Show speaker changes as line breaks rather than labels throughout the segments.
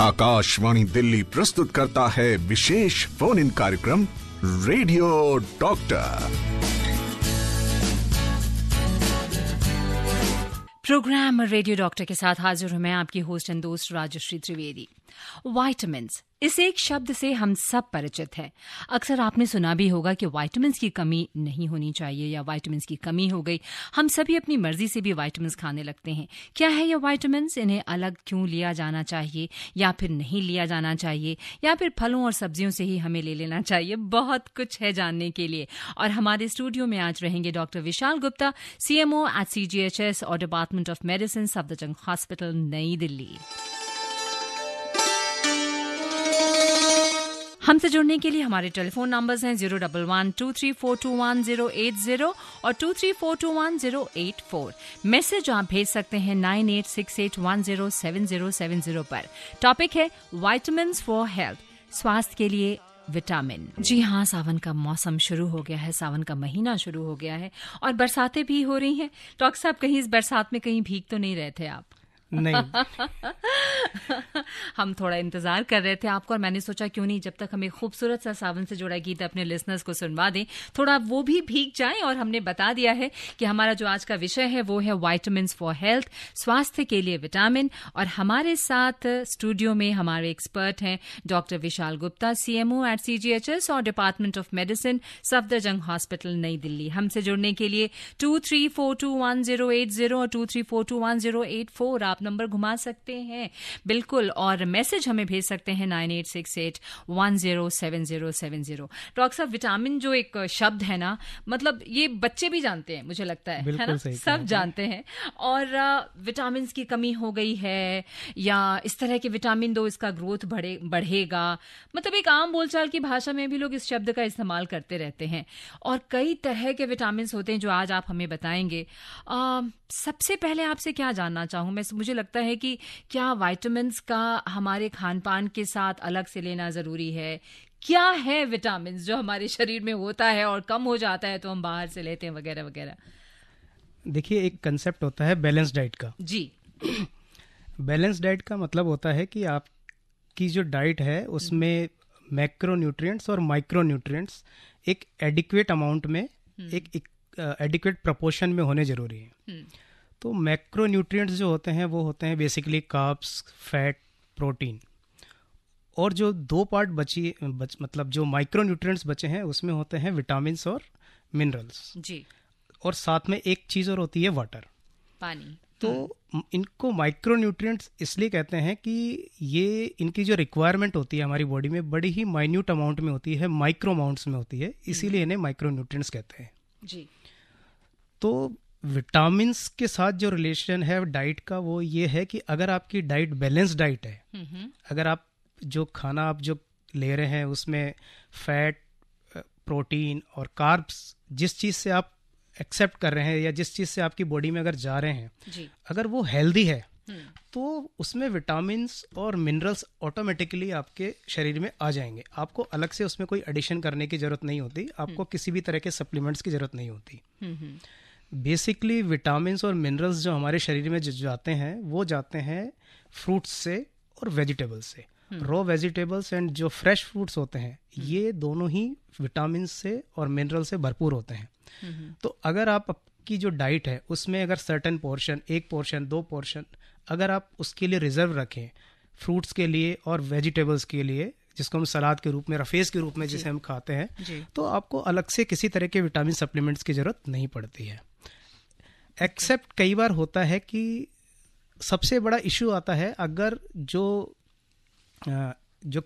आकाशवाणी दिल्ली प्रस्तुत करता है विशेष फोन इन कार्यक्रम radio doctor.
Program radio doctor के साथ हाजिर हूं मैं, आपकी होस्ट एंड दोस्त राजश्री त्रिवेदी। विटामिन्स, इस एक शब्द से हम सब परिचित हैं। अक्सर आपने सुना भी होगा कि विटामिन्स की कमी नहीं होनी चाहिए या विटामिन्स की कमी हो गई। हम सभी अपनी मर्जी से भी विटामिन्स खाने लगते हैं। क्या है ये विटामिन्स? इन्हें अलग क्यों लिया जाना चाहिए या फिर नहीं लिया जाना चाहिए, या फिर फलों और सब्जियों से ही हमें ले लेना चाहिए? बहुत कुछ है जानने के लिए। और हमारे स्टूडियो में आज रहेंगे doctor Vishal Gupta, CMO at CGHS और department of medicine, Safdarjung hospital, नई दिल्ली। हमसे जुड़ने के लिए हमारे टेलीफोन नंबर्स हैं 011-23421080 और 23421084। मैसेज आप भेज सकते हैं 9868107070 पर। टॉपिक है विटामिन्स फॉर हेल्थ, स्वास्थ्य के लिए विटामिन। जी हाँ, सावन का मौसम शुरू हो गया है, सावन का महीना शुरू हो गया है और बरसातें भी हो रही हैं। डॉक्टर साहब, कहीं इस बरसात में कहीं भीग तो नहीं रहे थे आप?
नहीं।
हम थोड़ा इंतजार कर रहे थे आपको और मैंने सोचा क्यों नहीं, जब तक हमें खूबसूरत सा सावन से जुड़ा गीत अपने लिसनर्स को सुनवा दें, थोड़ा वो भी भीग जाएं। और हमने बता दिया है कि हमारा जो आज का विषय है वो है विटामिन्स फॉर हेल्थ, स्वास्थ्य के लिए विटामिन। और हमारे साथ स्टूडियो में हमारे एक्सपर्ट हैं doctor Vishal Gupta, CMO at CGHS और department of medicine, Safdarjung hospital, नई दिल्ली। हमसे जुड़ने के लिए 23421080 और 23421084 आप नंबर घुमा सकते हैं, बिल्कुल। और मैसेज हमें भेज सकते हैं 9868107070। डॉक्टर साहब, विटामिन जो एक शब्द है ना, मतलब ये बच्चे भी जानते हैं, मुझे लगता है ना? सब जानते हैं। और विटामिन की कमी हो गई है या इस तरह के विटामिन दो, इसका ग्रोथ बढ़ेगा, मतलब एक आम बोलचाल की भाषा में भी लोग इस शब्द का इस्तेमाल करते रहते हैं। और कई तरह के विटामिन होते हैं जो आज आप हमें बताएंगे। सबसे पहले आपसे क्या जानना चाहूँ मैं, मुझे लगता है कि क्या विटामिन्स का हमारे खान पान के साथ अलग से लेना जरूरी है? क्या है विटामिन्स जो हमारे शरीर में होता है और कम हो जाता है तो हम बाहर से लेते हैं, वगैरह वगैरह? देखिए,
एक कंसेप्ट होता है बैलेंस डाइट का।
जी।
बैलेंस डाइट का मतलब होता है कि आपकी जो डाइट है उसमें मैक्रोन्यूट्रिएंट्स और माइक्रोन्यूट्रिएंट्स एक एडिक्वेट अमाउंट में, एक एडिक्वेट प्रोपोर्शन में होने जरूरी है। तो मैक्रोन्यूट्रिएंट्स जो होते हैं वो होते हैं बेसिकली कार्ब्स, फैट, प्रोटीन। और जो दो पार्ट मतलब जो माइक्रोन्यूट्रिएंट्स बचे हैं उसमें होते हैं विटामिन्स और मिनरल्स जी। और साथ में एक चीज़ और होती है वाटर, पानी। तो इनको माइक्रोन्यूट्रिएंट्स इसलिए कहते हैं कि ये इनकी जो रिक्वायरमेंट होती है हमारी बॉडी में बड़ी ही माइन्यूट अमाउंट में होती है, माइक्रो अमाउंट्स में होती है, इसीलिए इन्हें माइक्रोन्यूट्रिएंट्स कहते हैं जी। तो विटामिन्स के साथ जो रिलेशन है डाइट का वो ये है कि अगर आपकी डाइट बैलेंस डाइट है, अगर आप जो खाना आप जो ले रहे हैं उसमें फैट, प्रोटीन और कार्ब्स, जिस चीज़ से आप एक्सेप्ट कर रहे हैं या जिस चीज़ से आपकी बॉडी में अगर जा रहे हैं जी, अगर वो हेल्दी है तो उसमें विटामिन्स और मिनरल्स ऑटोमेटिकली आपके शरीर में आ जाएंगे। आपको अलग से उसमें कोई एडिशन करने की ज़रूरत नहीं होती, आपको किसी भी तरह के सप्लीमेंट्स की ज़रूरत नहीं होती। बेसिकली विटामिन्स और मिनरल्स जो हमारे शरीर में जो जाते हैं वो जाते हैं फ्रूट्स से और वेजिटेबल्स से। रॉ वेजिटेबल्स एंड जो फ्रेश फ्रूट्स होते हैं ये दोनों ही विटामिन्स से और मिनरल से भरपूर होते हैं। तो अगर आपकी जो डाइट है उसमें अगर सर्टेन पोर्शन, एक पोर्शन, दो पोर्शन अगर आप उसके लिए रिजर्व रखें, फ्रूट्स के लिए और वेजिटेबल्स के लिए, जिसको हम सलाद के रूप में, रफेज के रूप में जिसे हम खाते हैं, तो आपको अलग से किसी तरह के विटामिन सप्लीमेंट्स की ज़रूरत नहीं पड़ती है। एक्सेप्ट कई बार होता है कि सबसे बड़ा इशू आता है अगर जो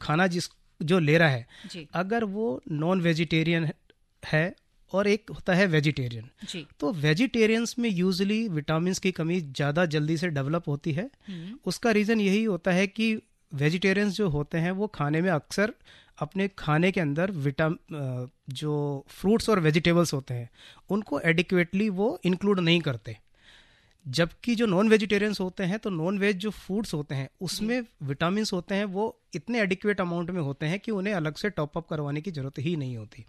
खाना जो ले रहा है अगर वो नॉन वेजिटेरियन है और एक होता है वेजिटेरियन, तो वेजिटेरियंस में यूजुअली विटामिन्स की कमी ज़्यादा जल्दी से डेवलप होती है। उसका रीज़न यही होता है कि वेजिटेरियंस जो होते हैं वो खाने में अक्सर अपने खाने के अंदर जो फ्रूट्स और वेजिटेबल्स होते हैं उनको एडिक्वेटली वो इंक्लूड नहीं करते, जबकि जो नॉन वेजिटेरियंस होते हैं तो नॉन वेज जो फूड्स होते हैं उसमें विटामिन्स होते हैं वो इतने एडिक्वेट अमाउंट में होते हैं कि उन्हें अलग से टॉप अप करवाने की ज़रूरत ही नहीं होती।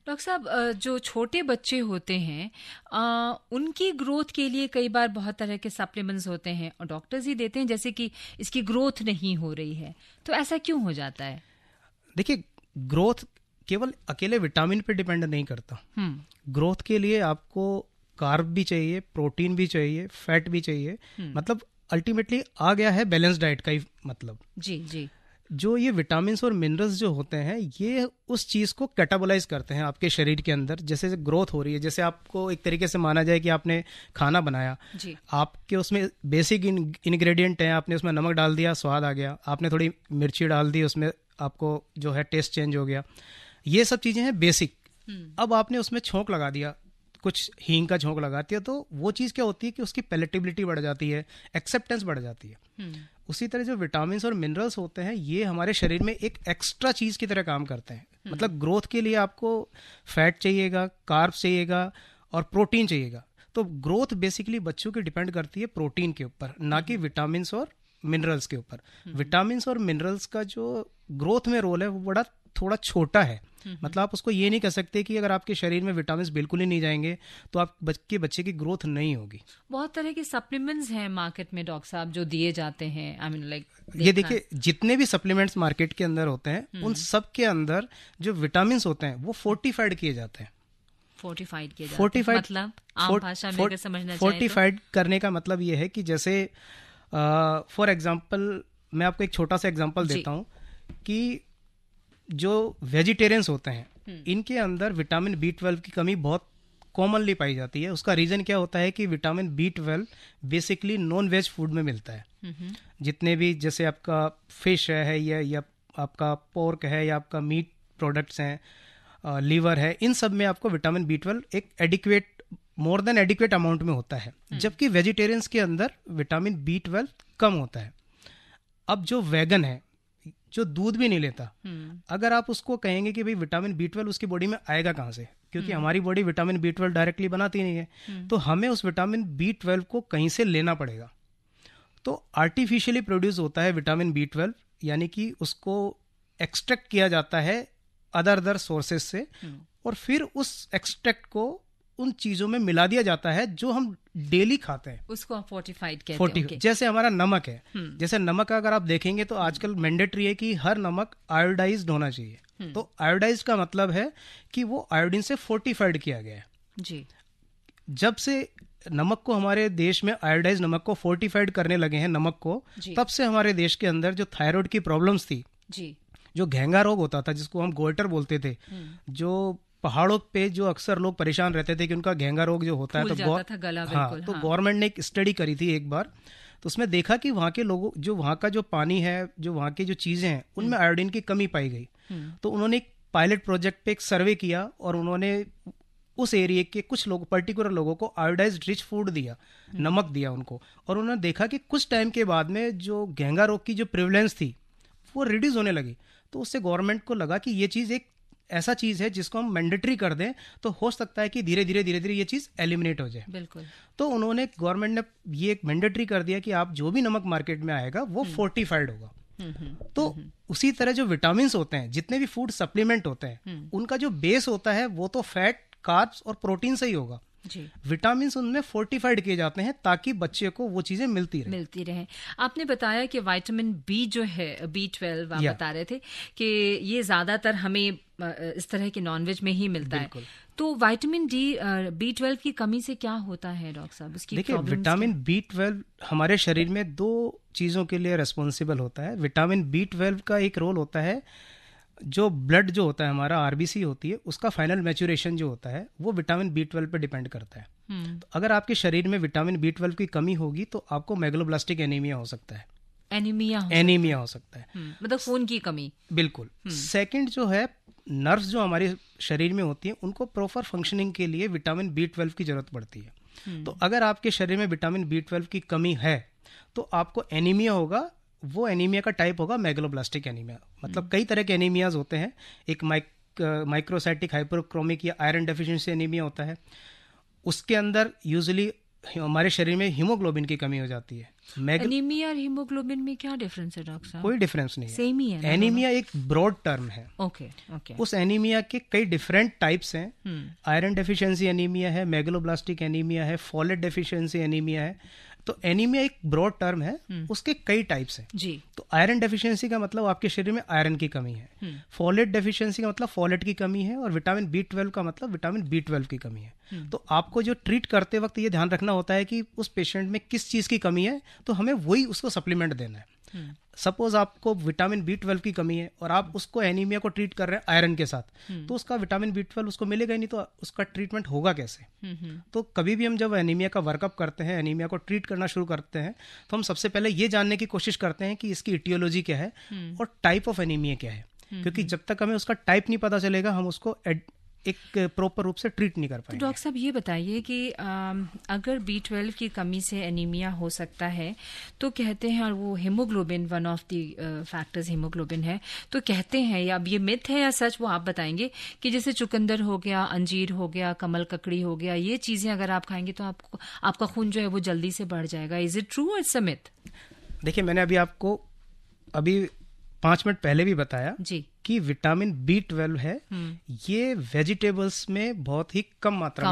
डॉक्टर साहब, जो छोटे बच्चे होते हैं उनकी ग्रोथ के लिए कई बार बहुत तरह के सप्लीमेंट्स होते हैं और डॉक्टर्स ही देते हैं, जैसे कि इसकी ग्रोथ नहीं हो रही है, तो ऐसा क्यों हो जाता है?
देखिए, ग्रोथ केवल अकेले विटामिन पे डिपेंड नहीं करता। ग्रोथ के लिए आपको कार्ब भी चाहिए, प्रोटीन भी चाहिए, फैट भी चाहिए। मतलब अल्टीमेटली आ गया है बैलेंस डाइट का ही मतलब।
जी जी।
जो ये विटामिन और मिनरल्स जो होते हैं ये उस चीज़ को कैटाबोलाइज करते हैं आपके शरीर के अंदर। जैसे ग्रोथ हो रही है, जैसे आपको एक तरीके से माना जाए कि आपने खाना बनाया
जी।
आपके उसमें बेसिक इंग्रेडिएंट हैं, आपने उसमें नमक डाल दिया, स्वाद आ गया, आपने थोड़ी मिर्ची डाल दी, उसमें आपको जो है टेस्ट चेंज हो गया, ये सब चीज़ें हैं बेसिक। अब आपने उसमें छोंक लगा दिया, कुछ हींग का झोंक लगाती है, तो वो चीज़ क्या होती है कि उसकी पैलेटेबिलिटी बढ़ जाती है, एक्सेप्टेंस बढ़ जाती है। उसी तरह जो विटामिन और मिनरल्स होते हैं ये हमारे शरीर में एक एक्स्ट्रा चीज़ की तरह काम करते हैं। मतलब ग्रोथ के लिए आपको फैट चाहिएगा, कार्ब्स चाहिएगा और प्रोटीन चाहिएगा। तो ग्रोथ बेसिकली बच्चों की डिपेंड करती है प्रोटीन के ऊपर, ना कि विटामिन और मिनरल्स के ऊपर। विटामिन और मिनरल्स का जो ग्रोथ में रोल है वो बड़ा थोड़ा छोटा है। मतलब आप उसको ये नहीं कह सकते कि अगर आपके शरीर में विटामिन बिल्कुल ही नहीं जाएंगे तो आप बच्चे की ग्रोथ नहीं होगी।
बहुत तरह के सप्लीमेंट्स हैं मार्केट में डॉक्टर साहब जो दिए जाते हैं। आई मीन लाइक
ये देखिए, जितने भी सप्लीमेंट्स मार्केट के अंदर होते हैं उन सब के अंदर जो विटामिन होते हैं वो फोर्टिफाइड किए जाते हैं।
फोर्टिफाइड किए जाते हैं मतलब आम भाषा में अगर समझना चाहें तो?
फोर्टिफाइड करने का मतलब ये है कि जैसे फॉर एग्जाम्पल मैं आपको एक छोटा सा एग्जाम्पल देता हूँ कि जो वेजिटेरियंस होते हैं इनके अंदर विटामिन B12 की कमी बहुत कॉमनली पाई जाती है। उसका रीजन क्या होता है कि vitamin B12 basically non veg food में मिलता है। जितने भी जैसे आपका फिश है या आपका पोर्क है या आपका मीट प्रोडक्ट्स हैं, लीवर है, इन सब में आपको विटामिन B12 एक adequate, more than adequate amount में होता है। जबकि वेजिटेरियंस के अंदर विटामिन B12 कम होता है। अब जो वेगन है, जो दूध भी नहीं लेता, अगर आप उसको कहेंगे कि भाई विटामिन B12 उसकी बॉडी में आएगा कहाँ से, क्योंकि हमारी बॉडी विटामिन B12 डायरेक्टली बनाती नहीं है, तो हमें उस विटामिन B12 को कहीं से लेना पड़ेगा। तो आर्टिफिशियली प्रोड्यूस होता है विटामिन B12, यानी कि उसको एक्सट्रैक्ट किया जाता है अदर सोर्सेज से, और फिर उस एक्सट्रैक्ट को उन चीजों में मिला दिया जाता है जो हम डेली खाते हैं,
उसको आप फोर्टिफाइड कहते हैं।
जैसे हमारा नमक है, जैसे नमक का अगर आप देखेंगे तो आजकल मैंडेटरी है कि हर नमक आयोडाइज्ड होना चाहिए। तो आयोडाइज्ड का मतलब है कि वो आयोडीन से फोर्टिफाइड किया गया है
जी।
जब से नमक को हमारे देश में आयोडाइज्ड नमक को फोर्टिफाइड करने लगे हैं नमक को, तब से हमारे देश के अंदर जो थायराइड की प्रॉब्लम्स थी
जी, जो
घेंगा रोग होता था जिसको हम गोइटर बोलते थे, जो पहाड़ों पे जो अक्सर लोग परेशान रहते थे कि उनका घेंगा रोग जो होता है, तो गवर्नमेंट ने एक स्टडी करी थी एक बार, तो उसमें देखा कि वहाँ के लोगों, जो वहाँ का जो पानी है, जो वहाँ की जो चीजें हैं, उनमें आयोडीन की कमी पाई गई। तो उन्होंने एक पायलट प्रोजेक्ट पे एक सर्वे किया और उन्होंने उस एरिया के कुछ लोग, पर्टिकुलर लोगों को आयोडाइज्ड रिच फूड दिया, नमक दिया उनको, और उन्होंने देखा कि कुछ टाइम के बाद में जो घेंगा रोग की जो प्रिवलेंस थी वो रिड्यूस होने लगी। तो उससे गवर्नमेंट को लगा कि ये चीज़ एक ऐसा चीज है जिसको हम मैंडेटरी कर दें तो हो सकता है कि धीरे धीरे ये चीज एलिमिनेट हो जाए।
बिल्कुल।
तो उन्होंने, गवर्नमेंट ने ये एक मैंडेटरी कर दिया कि आप जो भी नमक मार्केट में आएगा वो फोर्टिफाइड होगा। तो उसी तरह जो विटामिन होते हैं, जितने भी फूड सप्लीमेंट होते हैं, उनका जो बेस होता है वो तो फैट, कार्ब्स और प्रोटीन से ही होगा जी। विटामिन उनमें फोर्टिफाइड किए जाते हैं ताकि बच्चे को वो चीजें मिलती रहे। आपने
बताया कि विटामिन बी जो है, B12 आप बता रहे थे कि ये ज्यादातर हमें इस तरह के नॉनवेज में ही मिलता है। तो विटामिन B12 की कमी से क्या होता है डॉक्टर साहब?
देखिए, विटामिन B12 हमारे शरीर में 2 चीजों के लिए रेस्पॉन्सिबल होता है। विटामिन B12 का एक रोल होता है, जो ब्लड जो होता है हमारा, आरबीसी होती है, उसका फाइनल मैच्योरेशन जो होता है वो विटामिन B12 पे डिपेंड करता है। तो अगर आपके शरीर में विटामिन B12 की कमी होगी तो आपको मेगलोब्लास्टिक एनीमिया हो सकता है। एनीमिया हो सकता है,
मतलब खून की कमी।
बिल्कुल। सेकंड जो है, नर्व्स जो हमारे शरीर में होती हैं उनको प्रॉपर फंक्शनिंग के लिए विटामिन B12 की जरूरत पड़ती है। तो अगर आपके शरीर में विटामिन B12 की कमी है तो आपको एनीमिया होगा। वो एनीमिया का टाइप होगा मेगलोब्लास्टिक एनीमिया। मतलब कई तरह के एनीमियाज होते हैं। एक माइक्रोसाइटिक हाइपोक्रोमिक या आयरन डेफिशिएंसी एनीमिया होता है। उसके अंदर यूजुअली हमारे शरीर में हीमोग्लोबिन की कमी हो जाती है।
एनीमिया और हीमोग्लोबिन में क्या डिफरेंस है डॉक्टर साहब?
कोई डिफरेंस नहीं है,
सेम ही है।
एनीमिया एक ब्रॉड टर्म है।
ओके।
उस एनीमिया के कई डिफरेंट टाइप्स हैं। आयरन डेफिशिएंसी एनीमिया है, मेगलोब्लास्टिक एनीमिया है, फोलेट डेफिशिएंसी एनीमिया है। तो एनीमिया एक ब्रॉड टर्म है, उसके कई टाइप्स हैं
जी।
तो आयरन डेफिशिएंसी का मतलब आपके शरीर में आयरन की कमी है, फोलेट डेफिशिएंसी का मतलब फोलेट की कमी है, और विटामिन B12 का मतलब विटामिन B12 की कमी है। तो आपको जो ट्रीट करते वक्त ये ध्यान रखना होता है कि उस पेशेंट में किस चीज़ की कमी है, तो हमें वही उसको सप्लीमेंट देना है। सपोज आपको विटामिन B12 की कमी है और आप उसको एनीमिया को ट्रीट कर रहे हैं आयरन के साथ, तो उसका विटामिन B12 उसको मिलेगा ही नहीं, तो उसका ट्रीटमेंट होगा कैसे? तो कभी भी हम जब एनीमिया का वर्कअप करते हैं, एनीमिया को ट्रीट करना शुरू करते हैं, तो हम सबसे पहले ये जानने की कोशिश करते हैं कि इसकी इटियोलॉजी क्या है और टाइप ऑफ एनीमिया क्या है, क्योंकि जब तक हमें उसका टाइप नहीं पता चलेगा हम उसको एक प्रॉपर रूप से ट्रीट नहीं कर पाएंगे।
तो डॉक्टर साहब ये बताइए कि अगर B12 की कमी से एनीमिया हो सकता है, तो कहते हैं, और वो haemoglobin one of the factors haemoglobin है, तो कहते हैं, या अब ये मिथ है या सच, वो आप बताएंगे, कि जैसे चुकंदर हो गया, अंजीर हो गया, कमल ककड़ी हो गया, ये चीजें अगर आप खाएंगे तो आपका खून जो है वो जल्दी से बढ़ जाएगा। इज इट ट्रू और इट्स अ मिथ?
देखिए, मैंने आपको 5 मिनट पहले भी बताया
जी
कि विटामिन B12 है, ये वेजिटेबल्स में बहुत ही कम मात्रा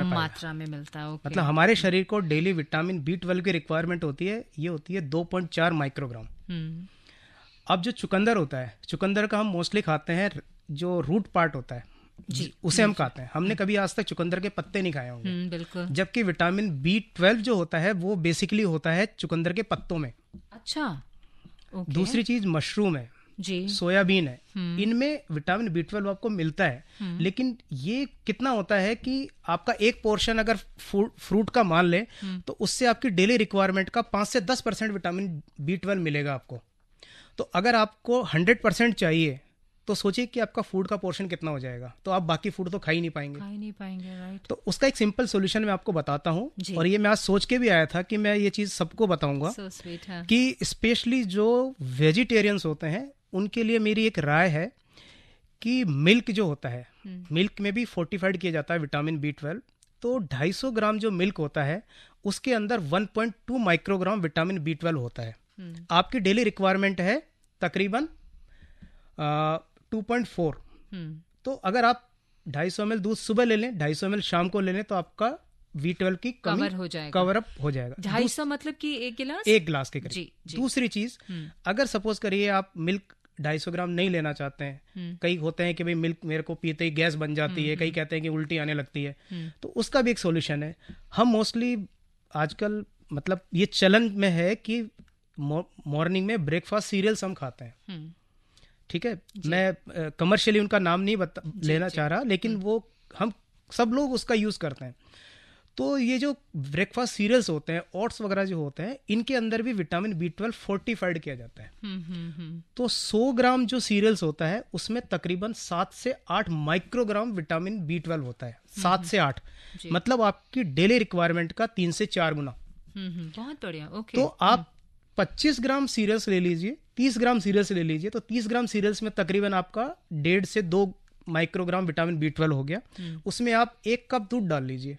में
मिलता है।
मतलब हमारे शरीर को डेली विटामिन B12 की रिक्वायरमेंट होती है, ये होती है 2.4 माइक्रोग्राम। अब जो चुकंदर होता है, चुकंदर का हम मोस्टली खाते हैं जो रूट पार्ट होता है जी, उसे हम खाते हैं। हमने कभी आज तक चुकंदर के पत्ते नहीं खाए होंगे।
बिल्कुल।
जबकि विटामिन B12 जो होता है वो बेसिकली होता है चुकंदर के पत्तों में।
अच्छा।
दूसरी चीज मशरूम है
जी,
सोयाबीन है, इनमें विटामिन B12 आपको मिलता है। लेकिन ये कितना होता है कि आपका एक पोर्शन अगर फ्रूट का मान ले तो उससे आपकी डेली रिक्वायरमेंट का 5 से 10% विटामिन B12 मिलेगा आपको। तो अगर आपको 100% चाहिए तो सोचिए कि आपका फूड का पोर्शन कितना हो जाएगा, तो आप बाकी फूड तो खा ही नहीं पाएंगे।
राइट।
तो उसका एक सिंपल सॉल्यूशन मैं आपको बताता हूँ, और ये मैं आज सोच के भी आया था कि मैं ये चीज सबको बताऊंगा।
So sweet, हाँ।
कि स्पेशली जो वेजिटेरियंस होते हैं उनके लिए मेरी एक राय है कि मिल्क जो होता है, मिल्क में भी फोर्टिफाइड किया जाता है विटामिन B12। तो 250 ग्राम जो मिल्क होता है उसके अंदर 1.2 माइक्रोग्राम विटामिन B12 होता है। आपकी डेली रिक्वायरमेंट है तकरीबन 2.4। तो अगर आप 250 ml दूध सुबह ले लें, 250 ml शाम को ले लें, तो आपका B12 की कवर अप हो जाएगा।
250 मतलब कि एक गिलास के करीब।
दूसरी चीज, अगर सपोज करिए आप मिल्क 250 ग्राम नहीं लेना चाहते हैं, कई होते हैं कि भाई मिल्क मेरे को पीते ही गैस बन जाती है, कई कहते हैं कि उल्टी आने लगती है, तो उसका भी एक सॉल्यूशन है। हम मोस्टली आजकल मतलब ये चलन में है कि मॉर्निंग में ब्रेकफास्ट सीरियल्स हम खाते हैं। ठीक है, मैं कमर्शियली उनका नाम नहीं लेना चाह रहा, लेकिन वो हम सब लोग उसका यूज करते हैं। तो ये जो ब्रेकफास्ट सीरियल्स होते हैं, ओट्स वगैरह जो होते हैं, इनके अंदर भी विटामिन B12 फोर्टिफाइड किया जाता है। तो 100 ग्राम जो सीरियल्स होता है उसमें तकरीबन 7 से 8 माइक्रोग्राम विटामिन B12 होता है। 7 से 8 मतलब आपकी डेली रिक्वायरमेंट का 3 से 4 गुना।
बहुत बढ़िया। ओके।
तो आप 25 ग्राम सीरियल्स ले लीजिए, 30 ग्राम सीरियल्स ले लीजिए, तो 30 ग्राम सीरियल्स में तकरीबन आपका 1.5 से 2 माइक्रोग्राम विटामिन B12 हो गया। उसमें आप 1 कप दूध डाल लीजिए,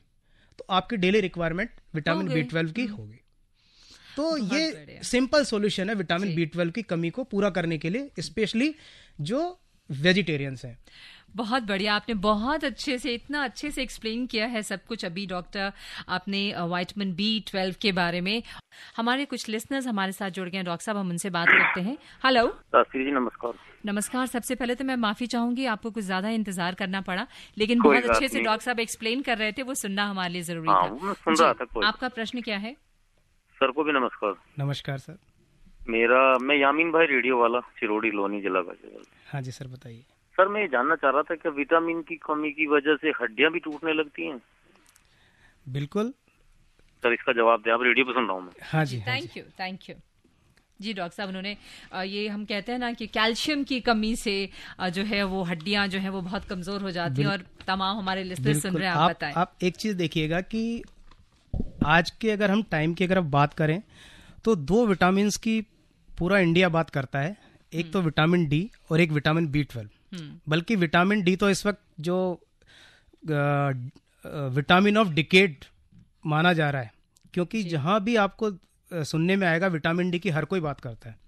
तो आपकी डेली रिक्वायरमेंट विटामिन B12 की होगी। तो ये सिंपल सॉल्यूशन है विटामिन B12 की कमी को पूरा करने के लिए, स्पेशली जो वेजिटेरियंस हैं।
बहुत बढ़िया, आपने बहुत अच्छे से, इतना अच्छे से एक्सप्लेन किया है सब कुछ अभी डॉक्टर आपने विटामिन B12 के बारे में। हमारे कुछ लिसनर्स हमारे साथ जुड़ गए हैं डॉक्टर साहब, हम उनसे बात करते हैं। हेलो
जी, नमस्कार।
नमस्कार। सबसे पहले तो मैं माफी चाहूंगी, आपको कुछ ज्यादा इंतजार करना पड़ा, लेकिन बहुत अच्छे से डॉक्टर साहब एक्सप्लेन कर रहे थे, वो सुनना हमारे लिए जरूरी था।
मैं सुन रहा था।
आपका प्रश्न क्या है?
सर को भी नमस्कार।
नमस्कार सर।
मैं यामीन भाई रेडियो वाला, चिरोड़ी लोनी जिला का।
हाँ जी सर, बताइए।
सर मैं ये जानना चाह रहा था कि विटामिन की कमी की वजह से हड्डियां भी टूटने लगती हैं?
बिल्कुल
सर, इसका जवाब दे, आप रेडियो पे सुन रहा हूँ मैं।
हाँ जी,
थैंक यू जी डॉक्टर साहब। उन्होंने ये हम कहते हैं ना कि कैल्शियम की कमी से जो है वो हड्डियां जो है वो बहुत कमजोर हो जाती हैं, और तमाम हमारे लिस्टर्स सुन रहे हैं। आप बताएं।
आप एक चीज देखिएगा कि आज के अगर हम टाइम की अगर बात करें तो 2 विटामिन की पूरा इंडिया बात करता है, एक तो विटामिन D और एक विटामिन B12। बल्कि विटामिन D तो इस वक्त जो विटामिन ऑफ डिकेड माना जा रहा है क्योंकि जहां भी आपको सुनने में आएगा विटामिन डी की हर कोई बात करता है।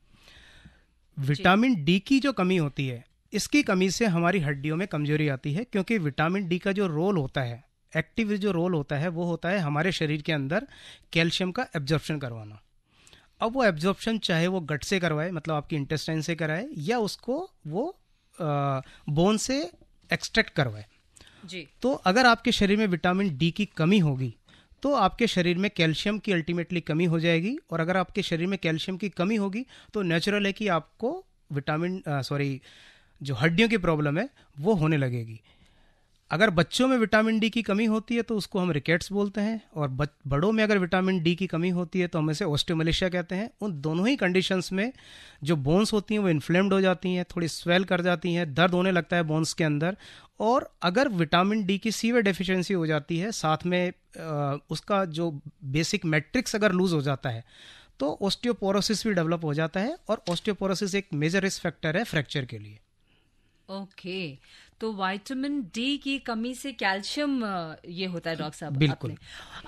विटामिन डी की जो कमी होती है, इसकी कमी से हमारी हड्डियों में कमजोरी आती है, क्योंकि विटामिन डी का जो रोल होता है, एक्टिव जो रोल होता है, वो होता है हमारे शरीर के अंदर कैल्शियम का एब्जॉर्प्शन करवाना। अब वो एब्जॉर्प्शन चाहे वो गट से करवाए, मतलब आपकी इंटेस्टाइन से कराए, या उसको वो बोन से एक्सट्रैक्ट करवाए
जी।
तो अगर आपके शरीर में विटामिन डी की कमी होगी तो आपके शरीर में कैल्शियम की अल्टीमेटली कमी हो जाएगी, और अगर आपके शरीर में कैल्शियम की कमी होगी तो नेचुरल है कि आपको जो हड्डियों की प्रॉब्लम है वो होने लगेगी। अगर बच्चों में विटामिन डी की कमी होती है तो उसको हम रिकेट्स बोलते हैं, और बड़ों में अगर विटामिन डी की कमी होती है तो हम इसे ऑस्टियोमलेशिया कहते हैं। उन दोनों ही कंडीशंस में जो बोन्स होती हैं वो इन्फ्लेम्ड हो जाती हैं, थोड़ी स्वेल कर जाती हैं, दर्द होने लगता है बोन्स के अंदर। और अगर विटामिन डी की सीवियर डेफिशिएंसी हो जाती है, साथ में उसका जो बेसिक मैट्रिक्स अगर लूज हो जाता है, तो ऑस्टियोपोरोसिस भी डेवलप हो जाता है, और ऑस्टियोपोरोसिस एक मेजर रिस्क फैक्टर है फ्रैक्चर के लिए।
ओके, तो विटामिन डी की कमी से कैल्शियम ये होता है डॉक्टर साहब।
बिल्कुल।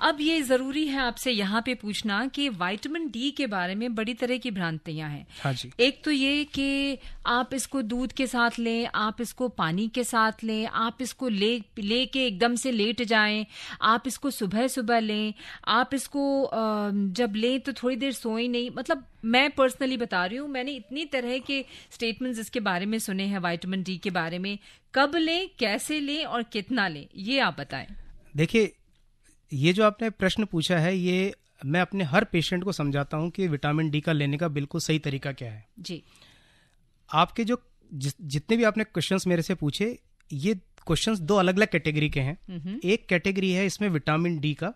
अब ये जरूरी है आपसे यहाँ पे पूछना कि विटामिन डी के बारे में बड़ी तरह की भ्रांतियां हैं।
हाँ जी।
एक तो ये कि आप इसको दूध के साथ लें, आप इसको पानी के साथ लें, आप इसको ले के एकदम से लेट जाएं, आप इसको सुबह सुबह लें, आप इसको जब लें तो थोड़ी देर सोएं नहीं। मतलब मैं पर्सनली बता रही हूँ, मैंने इतनी तरह के स्टेटमेंट्स इसके बारे में सुने हैं विटामिन डी के बारे में। कब लें, कैसे लें और कितना लें, ये आप बताएं।
देखिए, ये जो आपने प्रश्न पूछा है, ये मैं अपने हर पेशेंट को समझाता हूँ कि विटामिन डी का लेने का बिल्कुल सही तरीका क्या है
जी।
आपके जो जितने भी आपने क्वेश्चंस मेरे से पूछे, ये क्वेश्चंस दो अलग अलग कैटेगरी के हैं। एक कैटेगरी है इसमें विटामिन डी का,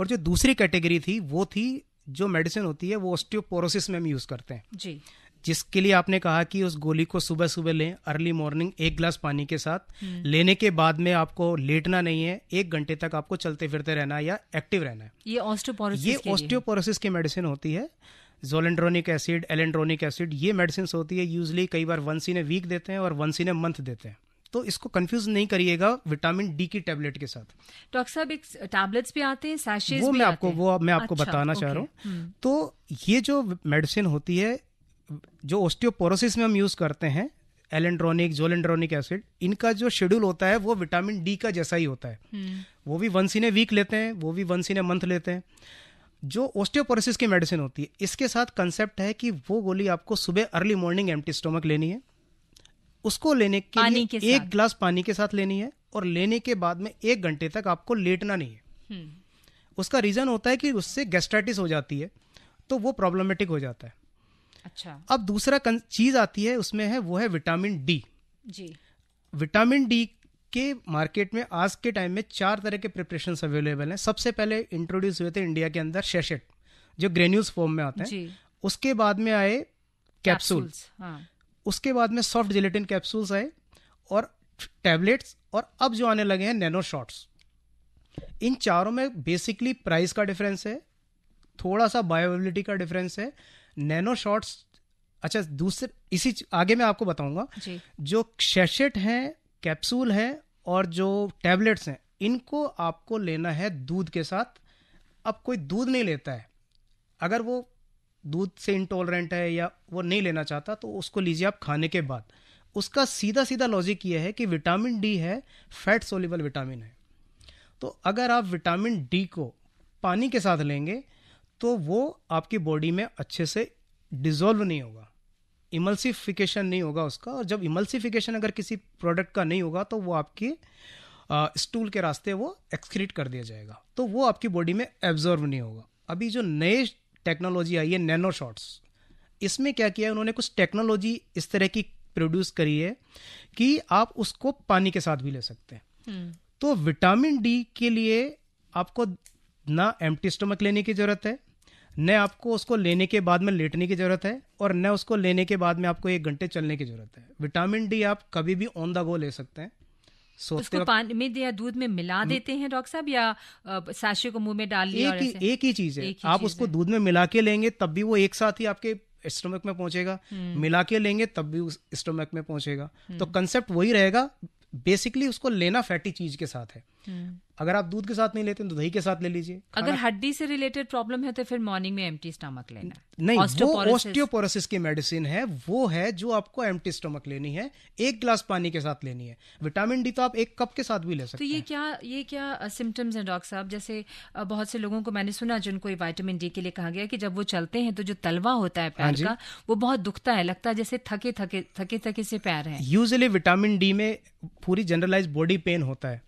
और जो दूसरी कैटेगरी थी वो थी जो मेडिसिन होती है वो ऑस्टियोपोरोसिस में हम यूज करते हैं
जी।
जिसके लिए आपने कहा कि उस गोली को सुबह सुबह लें, अर्ली मॉर्निंग 1 गिलास पानी के साथ। लेने के बाद में आपको लेटना नहीं है, 1 घंटे तक आपको चलते फिरते रहना है या एक्टिव रहना है।
ये
ऑस्टियोपोरोसिस की मेडिसिन होती है। जोलेंड्रोनिक एसिड, एलेंड्रोनिक एसिड, ये मेडिसिन होती है। यूजली कई बार वंस इन ए वीक देते हैं और वंस इन ए मंथ देते हैं, तो इसको कंफ्यूज नहीं करिएगा विटामिन डी की टैबलेट के साथ।
डॉक्टर साहब, एक टैबलेट्स भी आते हैं, सैशेज
वो
भी
मैं
आते
आपको
हैं।
वो मैं आपको
अच्छा,
बताना चाह रहा
ओके।
हूँ। तो ये जो मेडिसिन होती है जो ऑस्टियोपोरोसिस में हम यूज करते हैं, एलेंड्रोनिक, जोलेंड्रोनिक एसिड, इनका जो शेड्यूल होता है वो विटामिन डी का जैसा ही होता है। वो भी वंस इन ए वीक लेते हैं, वो भी वंस इन ए मंथ लेते हैं। जो ऑस्टियोपोरोसिस की मेडिसिन होती है, इसके साथ कंसेप्ट है कि वो गोली आपको सुबह अर्ली मॉर्निंग एम्प्टी स्टोमक लेनी है। उसको लेने के लिए 1 गिलास पानी के साथ लेनी है, और लेने के बाद में 1 घंटे तक आपको लेटना नहीं है। उसका रीजन होता है कि उससे गैस्ट्राइटिस हो जाती है, तो वो प्रॉब्लमेटिक हो जाता है।
अच्छा।
अब दूसरा चीज आती है उसमें है, वो है vitamin D
G.
Vitamin D के मार्केट में आज के टाइम में 4 तरह के प्रिपरेशंस अवेलेबल हैं। सबसे पहले इंट्रोड्यूस हुए थे इंडिया के अंदर सैशेट, जो ग्रेन्यूल्स फॉर्म में आते हैं
जी।
उसके बाद में आए कैप्सूल्स,
हाँ।
उसके बाद में सॉफ्ट जिलेटिन कैप्सूल्स आए, और टैबलेट्स, और अब जो आने लगे हैं नैनो शॉट्स। इन चारों में बेसिकली प्राइस का डिफरेंस है, थोड़ा सा बायोअवेलेबिलिटी का डिफरेंस है। नैनो शॉट्स, अच्छा दूसरे इसी आगे मैं आपको बताऊंगा। जो सैशेट हैं, कैप्सूल हैं, और जो टैबलेट्स हैं, इनको आपको लेना है दूध के साथ। अब कोई दूध नहीं लेता है, अगर वो दूध से इंटॉलरेंट है या वो नहीं लेना चाहता, तो उसको लीजिए आप खाने के बाद। उसका सीधा सीधा लॉजिक ये है कि विटामिन डी है, फैट सोल्यूबल विटामिन है। तो अगर आप विटामिन डी को पानी के साथ लेंगे तो वो आपकी बॉडी में अच्छे से डिसॉल्व नहीं होगा, इमल्सिफिकेशन नहीं होगा उसका। और जब इमल्सिफिकेशन अगर किसी प्रोडक्ट का नहीं होगा तो वो आपकी स्टूल के रास्ते वो एक्सक्रीट कर दिया जाएगा, तो वो आपकी बॉडी में एब्जॉर्व नहीं होगा। अभी जो नए टेक्नोलॉजी आई है नैनो शॉट्स, इसमें क्या किया है उन्होंने, कुछ टेक्नोलॉजी इस तरह की प्रोड्यूस करी है कि आप उसको पानी के साथ भी ले सकते हैं। तो विटामिन डी के लिए आपको ना एम्प्टी स्टमक लेने की जरूरत है, न आपको उसको लेने के बाद में लेटने की जरूरत है, और न उसको लेने के बाद में आपको 1 घंटे चलने की जरूरत है। विटामिन डी आप कभी भी ऑन द गो ले सकते हैं।
उसको पानी में या दूध में मिला देते हैं डॉक्टर साहब, या सैशे को मुंह में डाल लिया?
एक ही चीज है, आप उसको दूध में मिला के लेंगे तब भी वो एक साथ ही आपके स्टमक में पहुंचेगा, मिला के लेंगे तब भी उस स्टमक में पहुंचेगा। तो कंसेप्ट वही रहेगा, बेसिकली उसको लेना फैटी चीज के साथ है। अगर आप दूध के साथ नहीं लेते हैं तो दही के साथ ले लीजिए।
अगर हड्डी से रिलेटेड प्रॉब्लम है तो फिर मॉर्निंग में एम्प्टी स्टमक लेना है।
नहीं, वो ऑस्टियोपोरोसिस की मेडिसिन है, वो है जो आपको एम्प्टी स्टमक लेनी है, 1 गिलास पानी के साथ लेनी है। विटामिन डी तो आप 1 कप के साथ भी ले सकते हैं।
तो ये क्या सिम्टम्स हैं डॉक्टर साहब? जैसे बहुत से लोगों को मैंने सुना जिनको विटामिन डी के लिए कहा गया कि जब वो चलते हैं तो जो तलवा होता है पैर का वो बहुत दुखता है, लगता है जैसे थके से पैर हैं।
यूजुअली विटामिन डी में पूरी जनरलाइज बॉडी पेन होता है,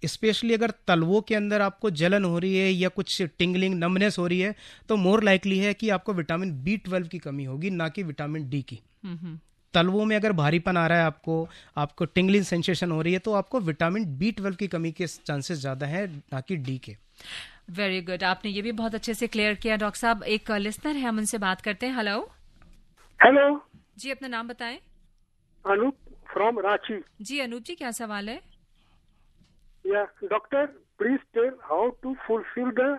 स्पेशली अगर तलवों के अंदर आपको जलन हो रही है या कुछ टिंगलिंग नमनेस हो रही है तो मोर लाइकली है कि आपको विटामिन B12 की कमी होगी, ना कि विटामिन डी की। तलवों में अगर भारीपन आ रहा है, आपको टिंगलिंग सेंसेशन हो रही है, तो आपको विटामिन B12 की कमी के चांसेस ज्यादा है, ना कि डी के।
वेरी गुड, आपने ये भी बहुत अच्छे से क्लियर किया। डॉक्टर साहब, एक लिसनर है, हम उनसे बात करते हैं।
हेलो
जी, अपना नाम बताएं।
अनूप फ्रॉम रांची।
जी अनूप जी, क्या सवाल है?
या doctor, please tell how to fulfil the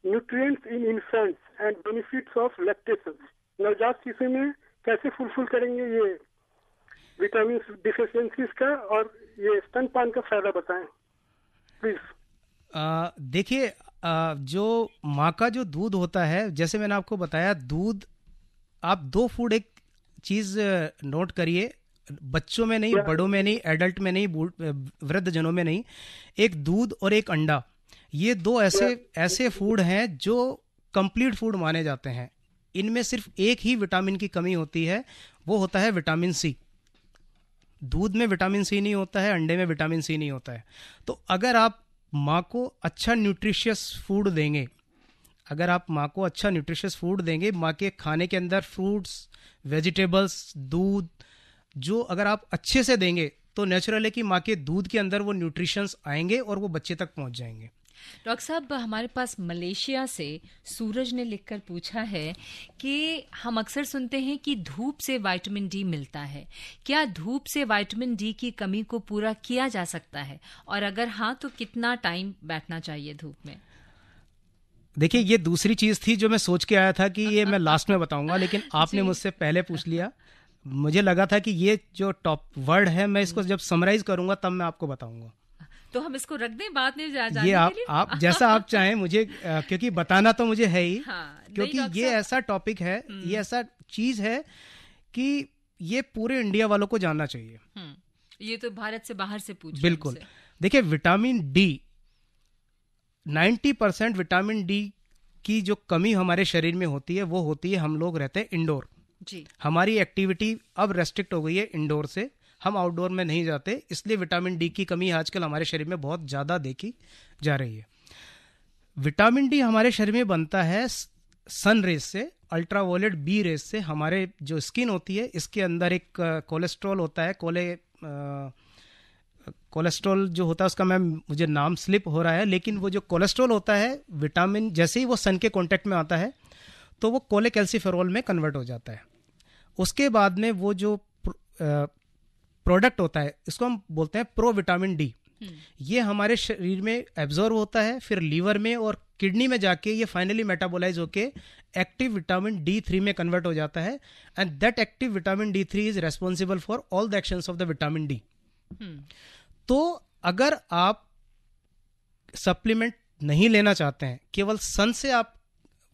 nutrients in infants and benefits of lactation. नवजात शिशु में कैसे फुलफिल करेंगे ये विटामिन डिफिशियंसीज का, और ये स्तनपान का फायदा बताएं प्लीज।
देखिए, जो माँ का जो दूध होता है, जैसे मैंने आपको बताया, दूध आप 2 फूड, एक चीज नोट करिए, बच्चों में नहीं, बड़ों में नहीं, एडल्ट में नहीं, वृद्ध जनों में नहीं, एक दूध और एक अंडा, ये 2 ऐसे फूड हैं जो कंप्लीट फूड माने जाते हैं। इनमें सिर्फ एक ही विटामिन की कमी होती है, वो होता है विटामिन सी। दूध में विटामिन सी नहीं होता है, अंडे में विटामिन सी नहीं होता है। तो अगर आप माँ को अच्छा न्यूट्रिशियस फूड देंगे, माँ के खाने के अंदर फ्रूट्स, वेजिटेबल्स, दूध जो अगर आप अच्छे से देंगे तो नेचुरल है कि माँ के दूध के अंदर वो न्यूट्रिशंस आएंगे और वो बच्चे तक पहुंच जाएंगे।
डॉक्टर साहब, हमारे पास मलेशिया से सूरज ने लिखकर पूछा है कि हम अक्सर सुनते हैं कि धूप से विटामिन डी मिलता है, क्या धूप से विटामिन डी की कमी को पूरा किया जा सकता है, और अगर हाँ तो कितना टाइम बैठना चाहिए धूप में?
देखिए, ये दूसरी चीज थी जो मैं सोच के आया था कि ये मैं लास्ट में बताऊंगा, लेकिन आपने मुझसे पहले पूछ लिया। मुझे लगा था कि ये जो टॉप वर्ड है, मैं इसको जब समराइज करूंगा तब मैं आपको बताऊंगा।
तो हम इसको रख दें बाद में जाने
ये
के लिए?
आप जैसा आप चाहें, मुझे क्योंकि बताना तो मुझे है ही।
हाँ,
क्योंकि ये ऐसा टॉपिक है, ये ऐसा चीज है कि ये पूरे इंडिया वालों को जानना चाहिए।
ये तो भारत से बाहर से पूछ।
बिल्कुल। देखिए, विटामिन डी, 90% विटामिन डी की जो कमी हमारे शरीर में होती है, वो होती है हम लोग रहते हैं इंडोर
जी।
हमारी एक्टिविटी अब रेस्ट्रिक्ट हो गई है इंडोर से, हम आउटडोर में नहीं जाते, इसलिए विटामिन डी की कमी आजकल हमारे शरीर में बहुत ज़्यादा देखी जा रही है। विटामिन डी हमारे शरीर में बनता है सन रेज से, अल्ट्रावायलेट बी रेज से। हमारे जो स्किन होती है, इसके अंदर एक कोलेस्ट्रॉल होता है, कोलेस्ट्रॉल जो होता है उसका मुझे नाम स्लिप हो रहा है, लेकिन वो जो कोलेस्ट्रॉल होता है, विटामिन जैसे ही वो सन के कांटेक्ट में आता है तो वो कोलेकैल्सिफेरॉल में कन्वर्ट हो जाता है। उसके बाद में वो जो प्रोडक्ट होता है, इसको हम बोलते हैं प्रो विटामिन डी। ये हमारे शरीर में एब्जॉर्ब होता है, फिर लीवर में और किडनी में जाके ये फाइनली मेटाबोलाइज होके एक्टिव विटामिन D3 में कन्वर्ट हो जाता है, and that active vitamin D3 is responsible for all the actions of the vitamin D. तो अगर आप सप्लीमेंट नहीं लेना चाहते हैं, केवल सन से आप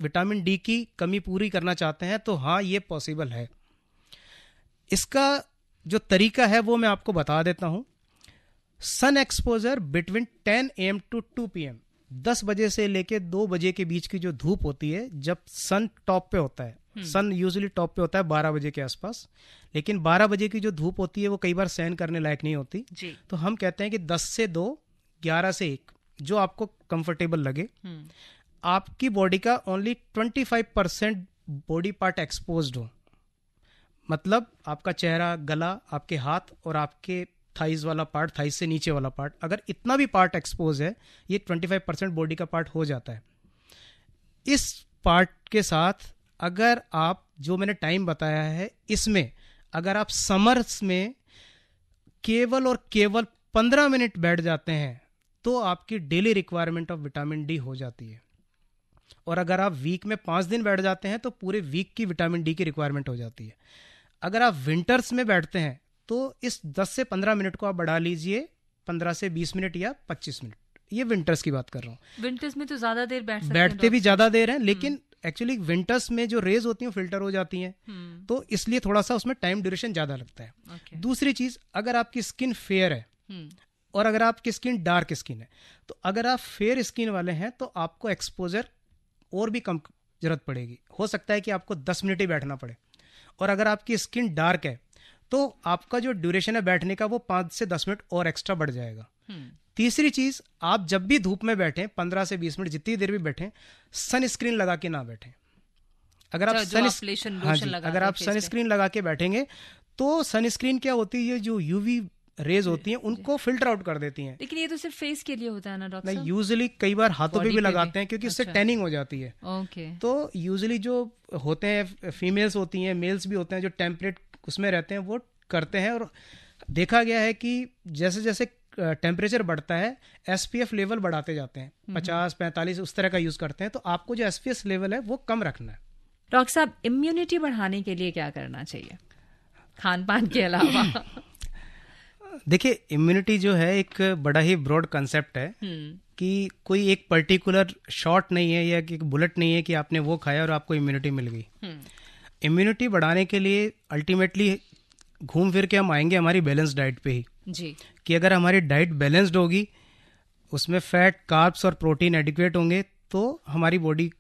विटामिन डी की कमी पूरी करना चाहते हैं, तो हाँ, ये पॉसिबल है। इसका जो तरीका है वो मैं आपको बता देता हूं। Sun exposure between 10 AM to 2 PM, 10 बजे से लेके 2 बजे के बीच की जो धूप होती है, जब सन टॉप पे होता है, सन यूजुअली टॉप पे होता है 12 बजे के आसपास, लेकिन 12 बजे की जो धूप होती है वो कई बार सहन करने लायक नहीं होती जी। तो हम कहते हैं कि 10 से 2, 11 से 1, जो आपको कंफर्टेबल लगे। आपकी बॉडी का ओनली 25% बॉडी पार्ट एक्सपोज्ड हो, मतलब आपका चेहरा, गला, आपके हाथ और आपके थाइज वाला पार्ट, थाइज से नीचे वाला पार्ट, अगर इतना भी पार्ट एक्सपोज है, ये 25% बॉडी का पार्ट हो जाता है। इस पार्ट के साथ अगर आप, जो मैंने टाइम बताया है, इसमें अगर आप समर्स में केवल और केवल 15 मिनट बैठ जाते हैं तो आपकी daily requirement of vitamin D हो जाती है। और अगर आप वीक में 5 दिन बैठ जाते हैं तो पूरे वीक की विटामिन डी की रिक्वायरमेंट हो जाती है। अगर आप विंटर्स में बैठते हैं तो इस 10 से 15 मिनट को आप बढ़ा लीजिए 15 से 20 मिनट या 25 मिनट, ये विंटर्स की बात कर रहा हूँ।
विंटर्स में तो ज्यादा देर
बैठते भी ज्यादा देर हैं, लेकिन एक्चुअली विंटर्स में जो रेज होती हैं फिल्टर हो जाती हैं, तो इसलिए थोड़ा सा उसमें टाइम ड्यूरेशन ज्यादा लगता है। दूसरी चीज, अगर आपकी स्किन फेयर है और अगर आपकी स्किन डार्क स्किन है, तो अगर आप फेयर स्किन वाले हैं तो आपको एक्सपोजर और भी कम जरूरत पड़ेगी। हो सकता है कि आपको 10 मिनट ही बैठना पड़े, और अगर आपकी स्किन डार्क है तो आपका जो ड्यूरेशन है बैठने का वो 5 से 10 मिनट और एक्स्ट्रा बढ़ जाएगा। तीसरी चीज, आप जब भी धूप में बैठें 15 से 20 मिनट जितनी देर भी बैठें, सनस्क्रीन लगा के ना बैठें। अगर आप सनस्क्रीन लगा के बैठेंगे तो सनस्क्रीन क्या होती है, जो यूवी रेज होती हैं उनको फिल्टर आउट कर देती हैं।
लेकिन ये तो सिर्फ फेस के लिए होता है ना डॉक्टर साहब?
यूजुअली कई बार हाथों पे भी लगाते हैं क्योंकि उससे टैनिंग हो जाती है। तो यूजुअली जो होते हैं फीमेल्स होती हैं, मेल्स भी होते हैं जो टेम्परेट उसमें रहते हैं, वो करते हैं। और देखा गया है कि जैसे जैसे टेम्परेचर बढ़ता है SPF लेवल बढ़ाते जाते हैं, 50-45 उस तरह का यूज करते हैं। तो आपको जो SPF लेवल है वो कम रखना है।
डॉक्टर साहब, इम्यूनिटी बढ़ाने के लिए क्या करना चाहिए खान पान के अलावा?
देखिए, इम्यूनिटी जो है एक बड़ा ही ब्रॉड कंसेप्ट है कि कोई एक पर्टिकुलर शॉट नहीं है या एक बुलेट नहीं है कि आपने वो खाया और आपको इम्यूनिटी मिल गई। इम्यूनिटी बढ़ाने के लिए अल्टीमेटली घूम फिर के हम आएंगे हमारी बैलेंस डाइट पे ही
जी,
कि अगर हमारी डाइट बैलेंस्ड होगी, उसमें फैट, कार्ब्स और प्रोटीन एडिक्वेट होंगे, तो हमारी बॉडी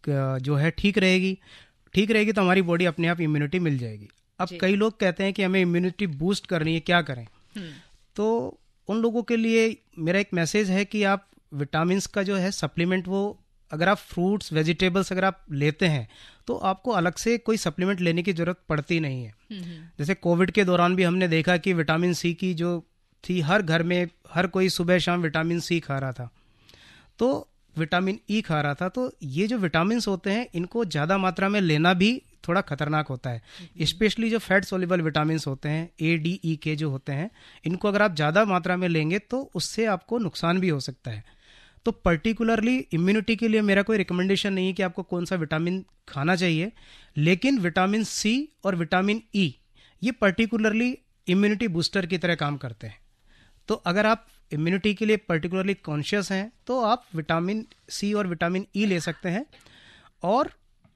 जो है ठीक रहेगी तो हमारी बॉडी अपने आप इम्यूनिटी मिल जाएगी। अब कई लोग कहते हैं कि हमें इम्यूनिटी बूस्ट करनी है, क्या करें? तो उन लोगों के लिए मेरा एक मैसेज है कि आप विटामिन्स का जो है सप्लीमेंट, वो अगर आप फ्रूट्स वेजिटेबल्स अगर आप लेते हैं तो आपको अलग से कोई सप्लीमेंट लेने की जरूरत पड़ती नहीं है। जैसे कोविड के दौरान भी हमने देखा कि विटामिन सी की जो थी, हर घर में हर कोई सुबह शाम विटामिन सी खा रहा था, तो विटामिन ई खा रहा था। तो ये जो विटामिन्स होते हैं इनको ज़्यादा मात्रा में लेना भी थोड़ा खतरनाक होता है। स्पेशली जो फैट सोल्यूबल विटामिन्स होते हैं ADE के जो होते हैं, इनको अगर आप ज़्यादा मात्रा में लेंगे तो उससे आपको नुकसान भी हो सकता है। तो पर्टिकुलरली इम्यूनिटी के लिए मेरा कोई रिकमेंडेशन नहीं है कि आपको कौन सा विटामिन खाना चाहिए, लेकिन विटामिन सी और विटामिन ई ये पर्टिकुलरली इम्यूनिटी बूस्टर की तरह काम करते हैं। तो अगर आप इम्यूनिटी के लिए पर्टिकुलरली कॉन्शियस हैं तो आप विटामिन सी और विटामिन ई ले सकते हैं। और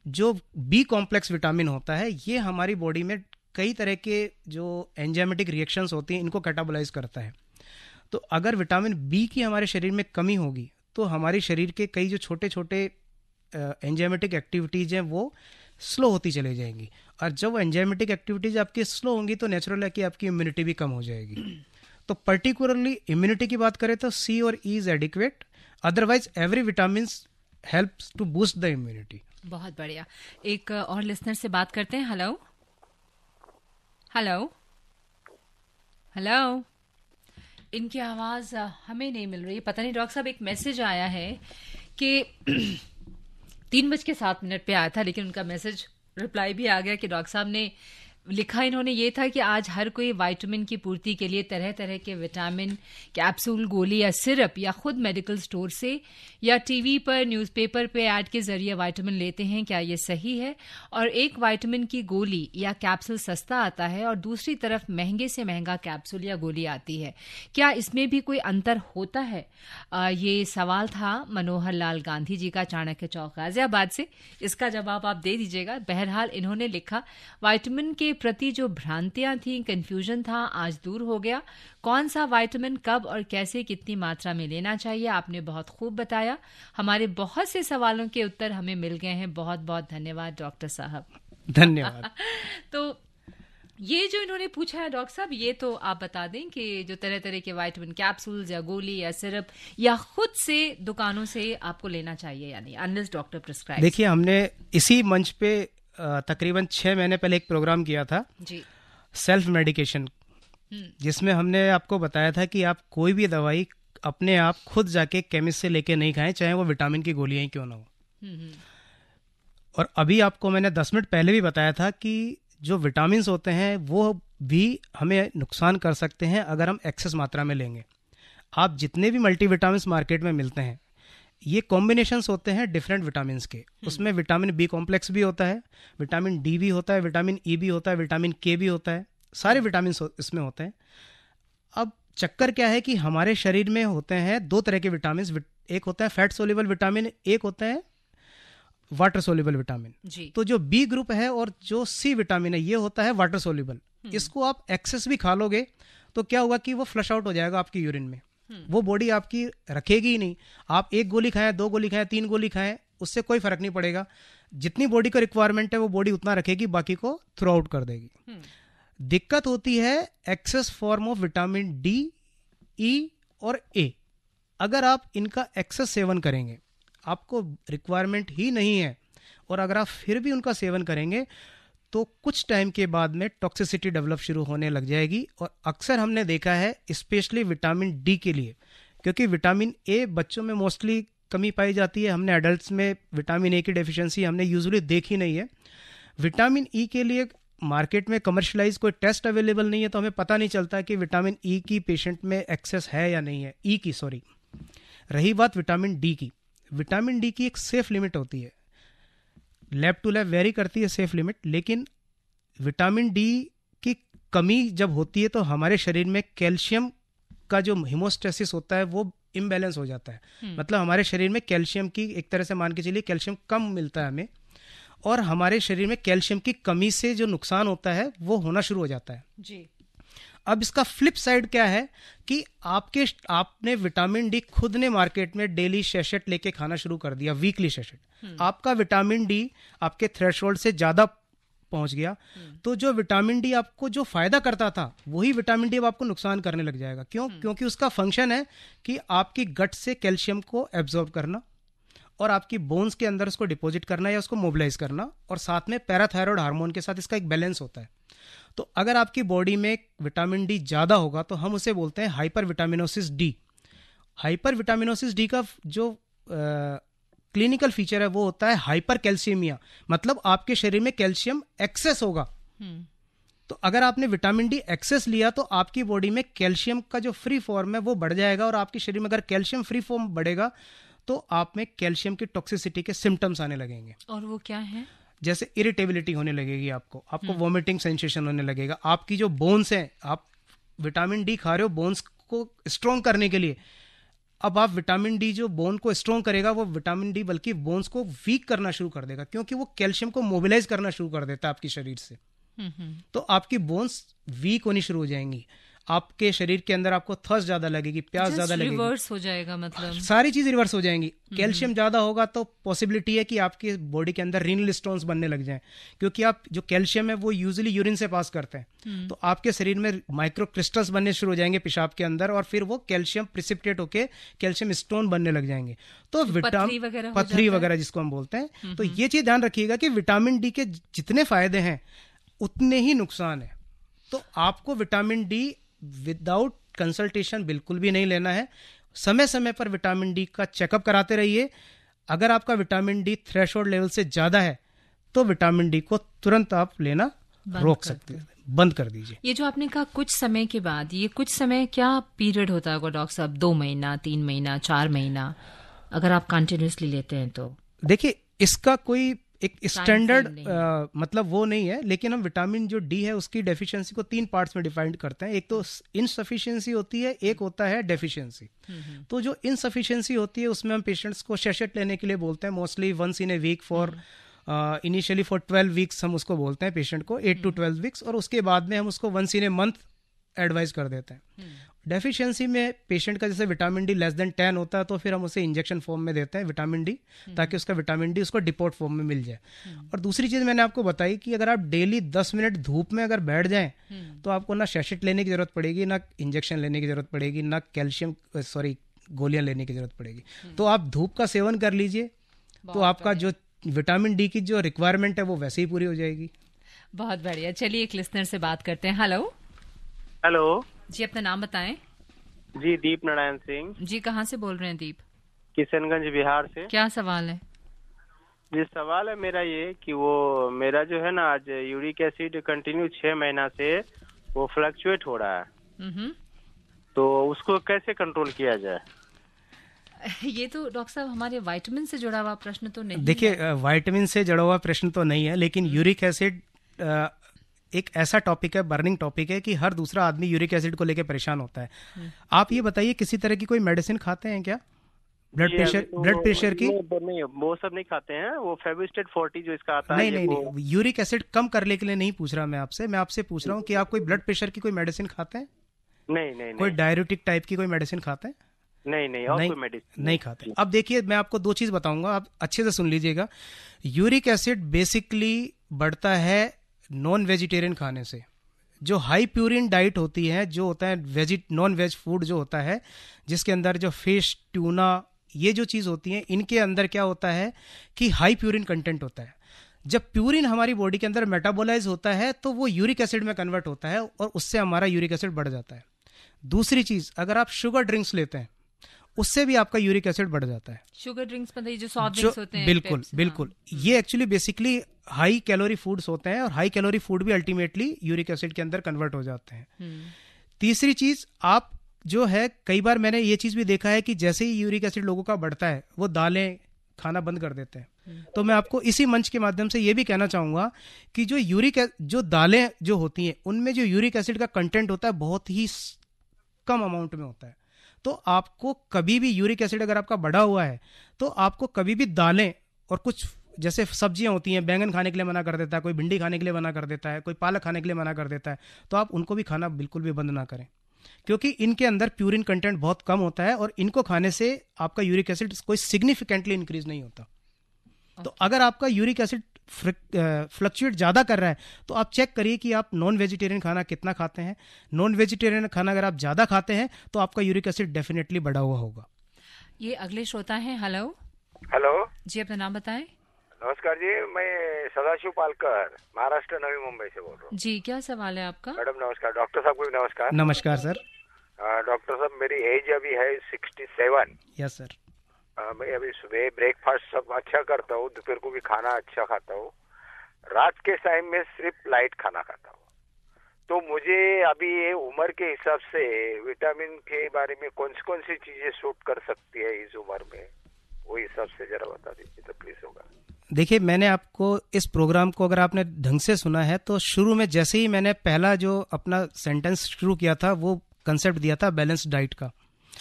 जो बी कॉम्प्लेक्स विटामिन होता है, ये हमारी बॉडी में कई तरह के जो एंजाइमेटिक रिएक्शंस होती हैं इनको कैटाबोलाइज करता है। तो अगर विटामिन बी की हमारे शरीर में कमी होगी तो हमारे शरीर के कई जो छोटे छोटे एंजाइमेटिक एक्टिविटीज़ हैं वो स्लो होती चली जाएंगी, और जब एंजाइमेटिक एक्टिविटीज़ आपकी स्लो होंगी तो नेचुरल है कि आपकी इम्यूनिटी भी कम हो जाएगी। तो पर्टिकुलरली इम्यूनिटी की बात करें तो सी और E is adequate, otherwise every vitamin helps to boost the immunity.
बहुत बढ़िया। एक और लिसनर से बात करते हैं। हेलो हेलो हेलो, इनकी आवाज़ हमें नहीं मिल रही, पता नहीं। डॉक्टर साहब, एक मैसेज आया है कि 3:07 पे आया था, लेकिन उनका मैसेज रिप्लाई भी आ गया कि डॉक्टर साहब ने लिखा, इन्होंने ये था कि आज हर कोई विटामिन की पूर्ति के लिए तरह तरह के विटामिन कैप्सूल, गोली या सिरप या खुद मेडिकल स्टोर से या टीवी पर, न्यूज़पेपर पे ऐड के जरिए विटामिन लेते हैं। क्या ये सही है? और एक विटामिन की गोली या कैप्सूल सस्ता आता है और दूसरी तरफ महंगे से महंगा कैप्सूल या गोली आती है, क्या इसमें भी कोई अंतर होता है? ये सवाल था मनोहर लाल गांधी जी का, चाणक्य चौक गाजियाबाद से। इसका जवाब आप दे दीजिएगा। बहरहाल इन्होंने लिखा, विटामिन के प्रति जो भ्रांतियां थी, कंफ्यूजन था, आज दूर हो गया। कौन सा विटामिन कब और कैसे कितनी मात्रा में लेना चाहिए, आपने बहुत खूब बताया। हमारे बहुत से सवालों के उत्तर हमें मिल गए हैं। बहुत बहुत धन्यवाद डॉक्टर साहब।
धन्यवाद।
तो ये जो इन्होंने पूछा है डॉक्टर साहब, ये तो आप बता दें कि जो तरह तरह के विटामिन कैप्सूल्स या गोली या सिरप या खुद से दुकानों से आपको लेना चाहिए या नहीं, अनलेस डॉक्टर प्रिस्क्राइब।
देखिए, हमने इसी मंच पे तकरीबन 6 महीने पहले एक प्रोग्राम किया था जी, सेल्फ मेडिकेशन, जिसमें हमने आपको बताया था कि आप कोई भी दवाई अपने आप खुद जाके केमिस्ट से लेके नहीं खाएं, चाहे वो विटामिन की गोलियां ही क्यों ना हो। और अभी आपको मैंने 10 मिनट पहले भी बताया था कि जो विटामिन्स होते हैं वो भी हमें नुकसान कर सकते हैं अगर हम एक्सेस मात्रा में लेंगे। आप जितने भी मल्टीविटामिन्स मार्केट में मिलते हैं, ये कॉम्बिनेशंस होते हैं डिफरेंट विटामिन्स के। उसमें विटामिन बी कॉम्प्लेक्स भी होता है, विटामिन डी भी होता है, विटामिन ई भी होता है, विटामिन के भी होता है, सारे विटामिन इसमें होते हैं। अब चक्कर क्या है कि हमारे शरीर में होते हैं दो तरह के विटामिन, एक होता है फैट सोल्यूबल विटामिन, एक होता है वाटर सोल्यूबल विटामिन। तो जो बी ग्रुप है और जो सी विटामिन है ये होता है वाटर सोल्यूबल। इसको आप एक्सेस भी खा लोगे तो क्या होगा कि वो फ्लश आउट हो जाएगा आपकी यूरिन में, वो बॉडी आपकी रखेगी ही नहीं। आप 1 गोली खाएं, 2 गोली खाएं, 3 गोली खाएं, उससे कोई फर्क नहीं पड़ेगा। जितनी बॉडी को रिक्वायरमेंट है वो बॉडी उतना रखेगी, बाकी को थ्रू आउट कर देगी। दिक्कत होती है excess form of vitamin D, E और ए। अगर आप इनका एक्सेस सेवन करेंगे, आपको रिक्वायरमेंट ही नहीं है, और अगर आप फिर भी उनका सेवन करेंगे तो कुछ टाइम के बाद में टॉक्सिसिटी डेवलप शुरू होने लग जाएगी। और अक्सर हमने देखा है स्पेशली विटामिन डी के लिए, क्योंकि विटामिन ए बच्चों में मोस्टली कमी पाई जाती है, हमने एडल्ट्स में विटामिन ए की डेफिशिएंसी हमने यूजुअली देखी नहीं है। विटामिन ई के लिए मार्केट में कमर्शलाइज कोई टेस्ट अवेलेबल नहीं है, तो हमें पता नहीं चलता कि विटामिन ई की पेशेंट में एक्सेस है या नहीं है, ई की सॉरी। रही बात विटामिन डी की, विटामिन डी की एक सेफ लिमिट होती है, लैब टू लैब वेरी करती है सेफ लिमिट, लेकिन विटामिन डी की कमी जब होती है तो हमारे शरीर में कैल्शियम का जो हिमोस्टेसिस होता है वो इम्बैलेंस हो जाता है। मतलब हमारे शरीर में कैल्शियम की एक तरह से मान के चलिए कैल्शियम कम मिलता है हमें, और हमारे शरीर में कैल्शियम की कमी से जो नुकसान होता है वो होना शुरू हो जाता है जी। अब इसका फ्लिप साइड क्या है कि आपने विटामिन डी खुद ने मार्केट में डेली सेशेट लेके खाना शुरू कर दिया, वीकली सेशेट, आपका विटामिन डी आपके थ्रेशोल्ड से ज्यादा पहुंच गया, तो जो विटामिन डी आपको जो फायदा करता था वही विटामिन डी अब आपको नुकसान करने लग जाएगा। क्यों? क्योंकि उसका फंक्शन है कि आपकी गट से कैल्शियम को एब्जॉर्ब करना और आपकी बोन्स के अंदर उसको डिपॉजिट करना या उसको मोबिलाइज करना, और साथ में पैराथायरॉयड हार्मोन के साथ इसका एक बैलेंस होता है। तो अगर आपकी बॉडी में विटामिन डी ज्यादा होगा तो हम उसे बोलते हैं hyper vitaminosis D. Hyper vitaminosis D का जो क्लिनिकल फीचर है वो होता है हाइपर कैल्शियमिया, मतलब आपके शरीर में कैल्शियम एक्सेस होगा। तो अगर आपने विटामिन डी एक्सेस लिया तो आपकी बॉडी में कैल्शियम का जो फ्री फॉर्म है वो बढ़ जाएगा, और आपके शरीर में अगर कैल्शियम फ्री फॉर्म बढ़ेगा तो आप में कैल्शियम की टॉक्सिसिटी के सिम्टम्स आने लगेंगे।
और वो क्या है?
जैसे इरिटेबिलिटी होने लगेगी, आपको वॉमिटिंग सेंसेशन होने लगेगा, आपकी जो बोन्स हैं, आप विटामिन डी खा रहे हो बोन्स को स्ट्रॉन्ग करने के लिए, अब आप विटामिन डी जो बोन को स्ट्रॉन्ग करेगा वो विटामिन डी बल्कि बोन्स को वीक करना शुरू कर देगा, क्योंकि वो कैल्शियम को मोबिलाइज करना शुरू कर देता है आपके शरीर से। तो आपकी बोन्स वीक होनी शुरू हो जाएंगी, आपके शरीर के अंदर आपको थर्स्ट ज्यादा लगेगी, प्यास ज्यादा लगेगी,
रिवर्स हो जाएगा, मतलब
सारी चीज रिवर्स हो जाएंगी। कैल्शियम ज्यादा होगा तो पॉसिबिलिटी है कि आपकी बॉडी के अंदर रीनल स्टोन्स बनने लग जाएं, क्योंकि आप जो कैल्शियम है वो यूजुअली यूरिन से पास करते हैं, तो आपके शरीर में माइक्रो क्रिस्टल्स बनने शुरू हो जाएंगे पेशाब के अंदर, और फिर वो कैल्शियम प्रिसिपिटेट होके कैल्शियम स्टोन बनने लग जाएंगे। तो पथरी वगैरह जिसको हम बोलते हैं। तो ये चीज ध्यान रखिएगा कि विटामिन डी के जितने फायदे हैं उतने ही नुकसान है। तो आपको विटामिन डी विदाउट कंसल्टेशन बिल्कुल भी नहीं लेना है। समय समय पर विटामिन डी का चेकअप कराते रहिए। अगर आपका विटामिन डी थ्रेशोल्ड लेवल से ज्यादा है तो विटामिन डी को तुरंत आप लेना रोक सकते हैं, बंद कर दीजिए।
ये जो आपने कहा कुछ समय के बाद, ये कुछ समय क्या पीरियड होता होगा डॉक्टर साहब? 2 महीना, 3 महीना, 4 महीना, अगर आप कंटिन्यूसली लेते हैं तो?
देखिए, इसका कोई एक स्टैंडर्ड मतलब वो नहीं है, लेकिन हम विटामिन जो डी है उसकी डेफिशिएंसी को 3 पार्ट्स में डिफाइन करते हैं। एक तो इनसफिशिएंसी होती है, एक होता है डेफिशिएंसी। तो जो इनसफिशिएंसी होती है उसमें हम पेशेंट्स को सेशेट लेने के लिए बोलते हैं, mostly once in a week for initially for 12 weeks हम उसको बोलते हैं पेशेंट को, 8 to 12 वीक्स, और उसके बाद में हम उसको once in a month advise कर देते हैं। डेफिशिएंसी में पेशेंट का जैसे विटामिन डी लेस देन 10 होता है तो फिर हम उसे इंजेक्शन फॉर्म में देते हैं विटामिन डी, ताकि उसका विटामिन डी उसको डिपोट फॉर्म में मिल जाए। और दूसरी चीज मैंने आपको बताई कि अगर आप डेली 10 मिनट धूप में अगर बैठ जाएं तो आपको ना सेशेट लेने की जरूरत पड़ेगी, ना इंजेक्शन लेने की जरूरत पड़ेगी, ना कैल्शियम गोलियां लेने की जरूरत पड़ेगी। तो आप धूप का सेवन कर लीजिए तो आपका जो विटामिन डी की जो रिक्वायरमेंट है वो वैसे ही पूरी हो जाएगी।
बहुत बढ़िया। चलिए एक लिसनर से बात करते हैं।
हेलो
जी, अपना नाम बताएं।
जी, दीप नारायण सिंह
जी। कहाँ से बोल रहे हैं दीप?
किशनगंज बिहार से।
क्या सवाल है?
जी, सवाल है मेरा ये कि वो मेरा जो है ना आज यूरिक एसिड कंटिन्यू 6 महीना से वो फ्लक्चुएट हो रहा है, तो उसको कैसे कंट्रोल किया जाए?
ये तो डॉक्टर साहब हमारे विटामिन से जुड़ा हुआ प्रश्न तो नहीं।
देखिए, विटामिन से जुड़ा हुआ प्रश्न तो नहीं है, लेकिन यूरिक एसिड एक ऐसा टॉपिक है, बर्निंग टॉपिक है कि हर दूसरा आदमी यूरिक एसिड को लेकर परेशान होता है। आप ये बताइए किसी तरह की कोई मेडिसिन खाते हैं क्या ब्लड प्रेशर की?
नहीं, वो सब नहीं खाते हैं। वो फेविस्टेट 40 जो इसका आता
नहीं,
है।
नहीं, यूरिक एसिड कम करने के लिए नहीं पूछ रहा मैं आपसे पूछ रहा हूँ कि आप कोई ब्लड प्रेशर की कोई मेडिसिन खाते हैं?
नहीं।
कोई डायरेटिक टाइप की कोई मेडिसिन खाते हैं?
नहीं, और कोई मेडिसिन
नहीं खाते। अब देखिए, मैं आपको 2 चीज बताऊंगा, आप अच्छे से सुन लीजिएगा। यूरिक एसिड बेसिकली बढ़ता है नॉन वेजिटेरियन खाने से। जो हाई प्यूरिन डाइट होती है, जो होता है नॉन वेज फूड जो होता है, जिसके अंदर जो फिश, ट्यूना, ये जो चीज होती है, इनके अंदर क्या होता है कि हाई प्यूरिन कंटेंट होता है। जब प्यूरिन हमारी बॉडी के अंदर मेटाबोलाइज होता है तो वो यूरिक एसिड में कन्वर्ट होता है और उससे हमारा यूरिक एसिड बढ़ जाता है। दूसरी चीज, अगर आप शुगर ड्रिंक्स लेते हैं उससे भी आपका यूरिक एसिड बढ़ जाता है।
शुगर ड्रिंक्स मतलब जो सॉफ्ट ड्रिंक्स होते हैं,
बिल्कुल। ये actually basically high calorie foods होते हैं और हाई कैलोरी फूड भी अल्टीमेटली यूरिक एसिड के अंदर कन्वर्ट हो जाते हैं। तीसरी चीज, आप जो है, कई बार मैंने ये चीज भी देखा है कि जैसे ही यूरिक एसिड लोगों का बढ़ता है वो दालें खाना बंद कर देते हैं। तो मैं आपको इसी मंच के माध्यम से ये भी कहना चाहूंगा कि जो दालें जो होती हैं उनमें जो यूरिक एसिड का कंटेंट होता है बहुत ही कम अमाउंट में होता है। तो आपको कभी भी यूरिक एसिड अगर आपका बढ़ा हुआ है तो आपको कभी भी दालें और कुछ जैसे सब्जियां होती हैं, बैंगन खाने के लिए मना कर देता है, कोई भिंडी खाने के लिए मना कर देता है, कोई पालक खाने के लिए मना कर देता है, तो आप उनको भी खाना बिल्कुल भी बंद ना करें, क्योंकि इनके अंदर प्यूरिन कंटेंट बहुत कम होता है और इनको खाने से आपका यूरिक एसिड कोई सिग्निफिकेंटली इंक्रीज नहीं होता। तो अगर आपका यूरिक एसिड फ्लक्चुएट ज्यादा कर रहा है तो आप चेक करिए कि आप नॉन वेजिटेरियन खाना कितना खाते हैं। नॉन वेजिटेरियन खाना अगर आप ज्यादा खाते हैं तो आपका यूरिक एसिड डेफिनेटली बढ़ा हुआ होगा।
ये अगले श्रोता है।
हेलो
जी, अपना नाम बताएं।
नमस्कार जी, मैं सदाशिव पालकर महाराष्ट्र नवी मुंबई से बोल रहा हूँ
जी। क्या सवाल है आपका?
मैडम नमस्कार। डॉक्टर साहब को भी नमस्कार।
नमस्कार सर।
डॉक्टर साहब, मेरी एज अभी है 67।
Yes sir.
मैं अभी सुबह ब्रेकफास्ट सब अच्छा करता हूँ, दोपहर को भी खाना अच्छा खाता हूँ, रात के टाइम में सिर्फ लाइट खाना खाता हूँ। तो मुझे अभी ये उम्र के हिसाब से विटामिन के बारे में कौन सी चीजें सूट कर सकती है इस उम्र में, वो हिसाब से जरा बता दीजिए तो प्लीज होगा।
देखिए, मैंने आपको इस प्रोग्राम को अगर आपने ढंग से सुना है तो शुरू में जैसे ही मैंने पहला जो अपना सेंटेंस शुरू किया था वो कंसेप्ट दिया था बैलेंस डाइट का।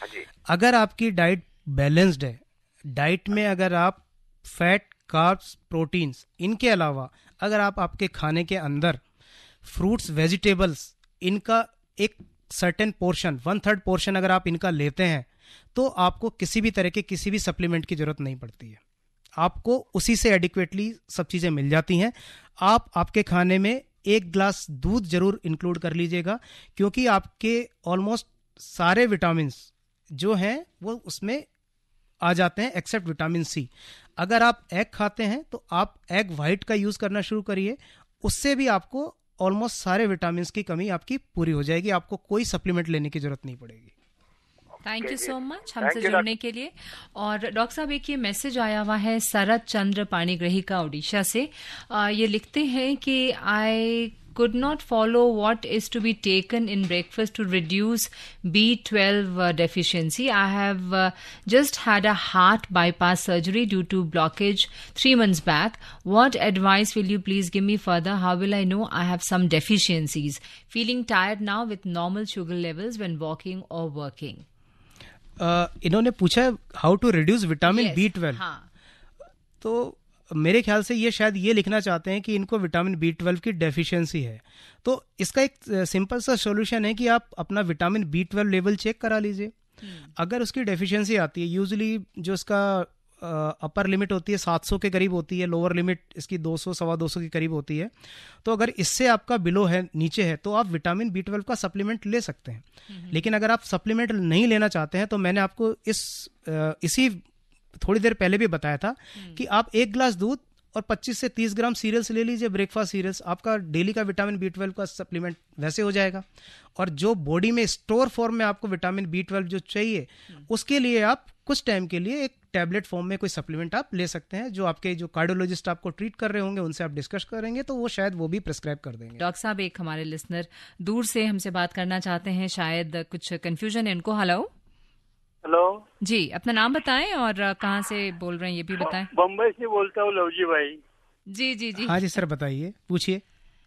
जी।
अगर आपकी डाइट बैलेंस्ड है, डाइट में अगर आप फैट, कार्ब्स, प्रोटीन्स, इनके अलावा अगर आप आपके खाने के अंदर फ्रूट्स, वेजिटेबल्स, इनका एक सर्टेन पोर्शन, 1/3 पोर्शन अगर आप इनका लेते हैं तो आपको किसी भी तरह के किसी भी सप्लीमेंट की जरूरत नहीं पड़ती है। आपको उसी से एडिक्वेटली सब चीजें मिल जाती हैं। आप आपके खाने में 1 ग्लास दूध जरूर इंक्लूड कर लीजिएगा, क्योंकि आपके ऑलमोस्ट सारे विटामिन जो हैं वो उसमें आ जाते हैं एक्सेप्ट विटामिन सी। अगर आप एग खाते हैं तो आप एग वाइट का यूज करना शुरू करिए, उससे भी आपको ऑलमोस्ट सारे विटामिन की कमी आपकी पूरी हो जाएगी, आपको कोई सप्लीमेंट लेने की जरूरत नहीं पड़ेगी।
थैंक यू सो मच हमसे जुड़ने के लिए। और डॉक्टर साहब, एक ये मैसेज आया हुआ है शरद चंद्र पाणिग्रही का उड़ीसा से। ये लिखते हैं कि आई could not follow what is to be taken in breakfast to reduce B12 deficiency. I have just had a heart bypass surgery due to blockage 3 months back. What advice will you please give me further? How will I know I have some deficiencies? Feeling tired now with normal sugar levels when walking or working.
इन्होंने पूछा how to reduce vitamin B12।
हाँ।
तो मेरे ख्याल से ये शायद ये लिखना चाहते हैं कि इनको विटामिन B12 की डेफिशिएंसी है। तो इसका एक सिंपल सा सॉल्यूशन है कि आप अपना विटामिन B12 लेवल चेक करा लीजिए। अगर उसकी डेफिशिएंसी आती है, यूजुअली जो इसका अपर लिमिट होती है 700 के करीब होती है, लोअर लिमिट इसकी 200 सवा 200 के करीब होती है। तो अगर इससे आपका बिलो है, नीचे है, तो आप विटामिन B12 का सप्लीमेंट ले सकते हैं। लेकिन अगर आप सप्लीमेंट नहीं लेना चाहते हैं तो मैंने आपको इसी थोड़ी देर पहले भी बताया था कि आप 1 ग्लास दूध और 25 से 30 ग्राम सीरियल्स ले लीजिए, ब्रेकफास्ट सीरियल्स, आपका डेली का विटामिन B12 का सप्लीमेंट वैसे हो जाएगा। और जो बॉडी में स्टोर फॉर्म में आपको विटामिन B12 जो चाहिए, उसके लिए आप कुछ टाइम के लिए एक टैबलेट फॉर्म में कोई सप्लीमेंट आप ले सकते हैं, जो आपके जो कार्डियोलॉजिस्ट आपको ट्रीट कर रहे होंगे उनसे आप डिस्कस करेंगे तो वो शायद वो भी प्रिस्क्राइब कर देंगे।
डॉक्टर साहब, एक हमारे लिसनर दूर से हमसे बात करना चाहते हैं, शायद कुछ कंफ्यूजन है उनको।
हेलो
जी, अपना नाम बताएं और कहाँ से बोल रहे हैं ये भी बताएं।
बम्बई से बोलता हूँ लवजी भाई।
जी जी जी।
हाँ जी सर, बताइए, पूछिए।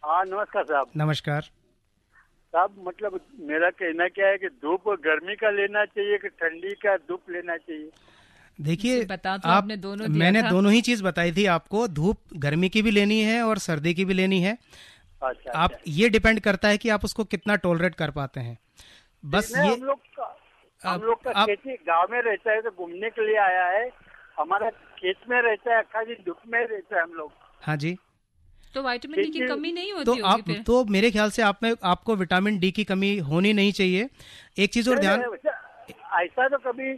हाँ नमस्कार साहब।
नमस्कार
साहब, मतलब मेरा कहना क्या है कि धूप गर्मी का लेना चाहिए कि ठंडी का धूप लेना चाहिए?
देखिए,
बता तो
आप
आपने दोनों दिया
मैंने
था।
दोनों ही चीज बताई थी आपको, धूप गर्मी की भी लेनी है और सर्दी की भी लेनी है।
अच्छा,
आप ये डिपेंड करता है कि आप उसको कितना टॉलरेट कर पाते हैं। बस ये
हम लोग का खेती गांव में रहता है तो घूमने के लिए आया है, हमारा खेत में रहता है, अक्खा दिन धूप में रहता है हम लोग।
हाँ जी,
तो विटामिन डी की कमी नहीं होती
तो
होगी
आप
फिर?
तो मेरे ख्याल से आपको विटामिन डी की कमी होनी नहीं चाहिए। एक चीज और ध्यान,
ऐसा तो कभी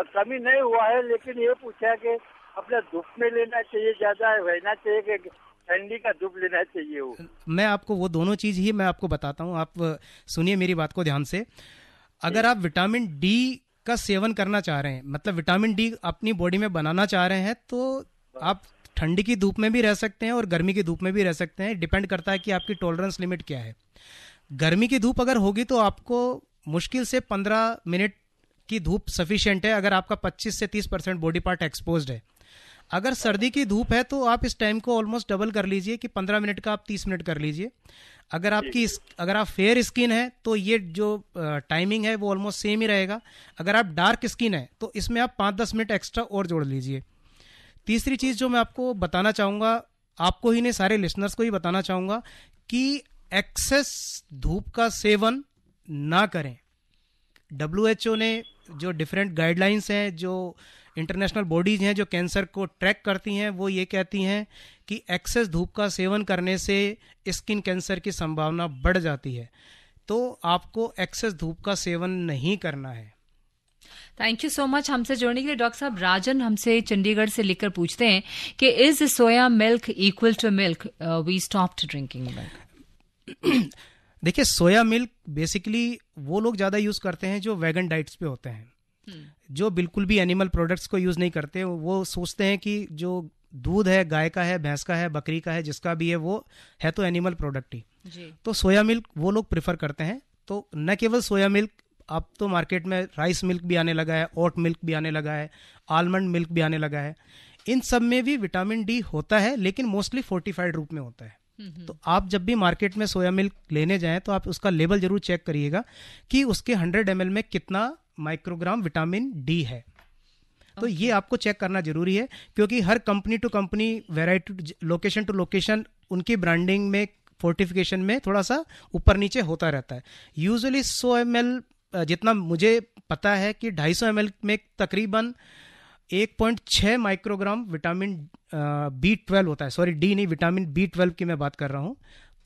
कमी नहीं हुआ है, लेकिन ये पूछा कि अपना धूप में लेना चाहिए, ज्यादा रहना चाहिए कि ठंडी का धूप लेना चाहिए? वो
मैं आपको वो दोनों चीज ही मैं आपको बताता हूँ। आप सुनिए मेरी बात को ध्यान से। अगर आप विटामिन डी का सेवन करना चाह रहे हैं, मतलब विटामिन डी अपनी बॉडी में बनाना चाह रहे हैं, तो आप ठंडी की धूप में भी रह सकते हैं और गर्मी की धूप में भी रह सकते हैं। डिपेंड करता है कि आपकी टॉलरेंस लिमिट क्या है। गर्मी की धूप अगर होगी तो आपको मुश्किल से 15 मिनट की धूप सफिशिएंट है, अगर आपका 25 से 30% बॉडी पार्ट एक्सपोज्ड है। अगर सर्दी की धूप है तो आप इस टाइम को ऑलमोस्ट डबल कर लीजिए कि 15 मिनट का आप 30 मिनट कर लीजिए। अगर आप फेयर स्किन है तो ये जो टाइमिंग है वो ऑलमोस्ट सेम ही रहेगा। अगर आप डार्क स्किन है तो इसमें आप 5-10 मिनट एक्स्ट्रा और जोड़ लीजिए। तीसरी चीज जो मैं आपको बताना चाहूंगा, आपको ही नहीं सारे लिसनर्स को ही बताना चाहूंगा कि एक्सेस धूप का सेवन ना करें। WHO ने जो डिफरेंट गाइडलाइंस हैं, जो इंटरनेशनल बॉडीज हैं जो कैंसर को ट्रैक करती हैं, वो ये कहती हैं कि एक्सेस धूप का सेवन करने से स्किन कैंसर की संभावना बढ़ जाती है। तो आपको एक्सेस धूप का सेवन नहीं करना है।
थैंक यू सो मच हमसे जुड़ने के लिए। डॉक्टर साहब, राजन हमसे चंडीगढ़ से लिखकर पूछते हैं कि is soya milk equal to milk? We stopped drinking milk.
देखिए, सोया मिल्क बेसिकली वो लोग ज्यादा यूज करते हैं जो वेगन डाइट्स पे होते हैं, जो बिल्कुल भी एनिमल प्रोडक्ट्स को यूज नहीं करते। वो सोचते हैं कि जो दूध है, गाय का है, भैंस का है, बकरी का है, जिसका भी है, वो है तो एनिमल प्रोडक्ट ही। तो सोया मिल्क वो लोग प्रेफर करते हैं। तो न केवल सोया मिल्क, अब तो मार्केट में राइस मिल्क भी आने लगा है, ओट मिल्क भी आने लगा है, आलमंड मिल्क भी आने लगा है। इन सब में भी विटामिन डी होता है, लेकिन मोस्टली फोर्टिफाइड रूप में होता है। तो आप जब भी मार्केट में सोया मिल्क लेने जाएं तो आप उसका लेबल जरूर चेक करिएगा कि उसके 100 ml में कितना माइक्रोग्राम विटामिन डी है। तो ये आपको चेक करना जरूरी है, क्योंकि हर company to company, variety, location to location, उनकी ब्रांडिंग में, फोर्टिफिकेशन में थोड़ा सा ऊपर नीचे होता रहता है। यूजुअली 100 ml, जितना मुझे पता है कि 250 ml में तकरीबन 1.6 माइक्रोग्राम विटामिन B12 होता है। सॉरी, डी नहीं, विटामिन B12 की मैं बात कर रहा हूँ।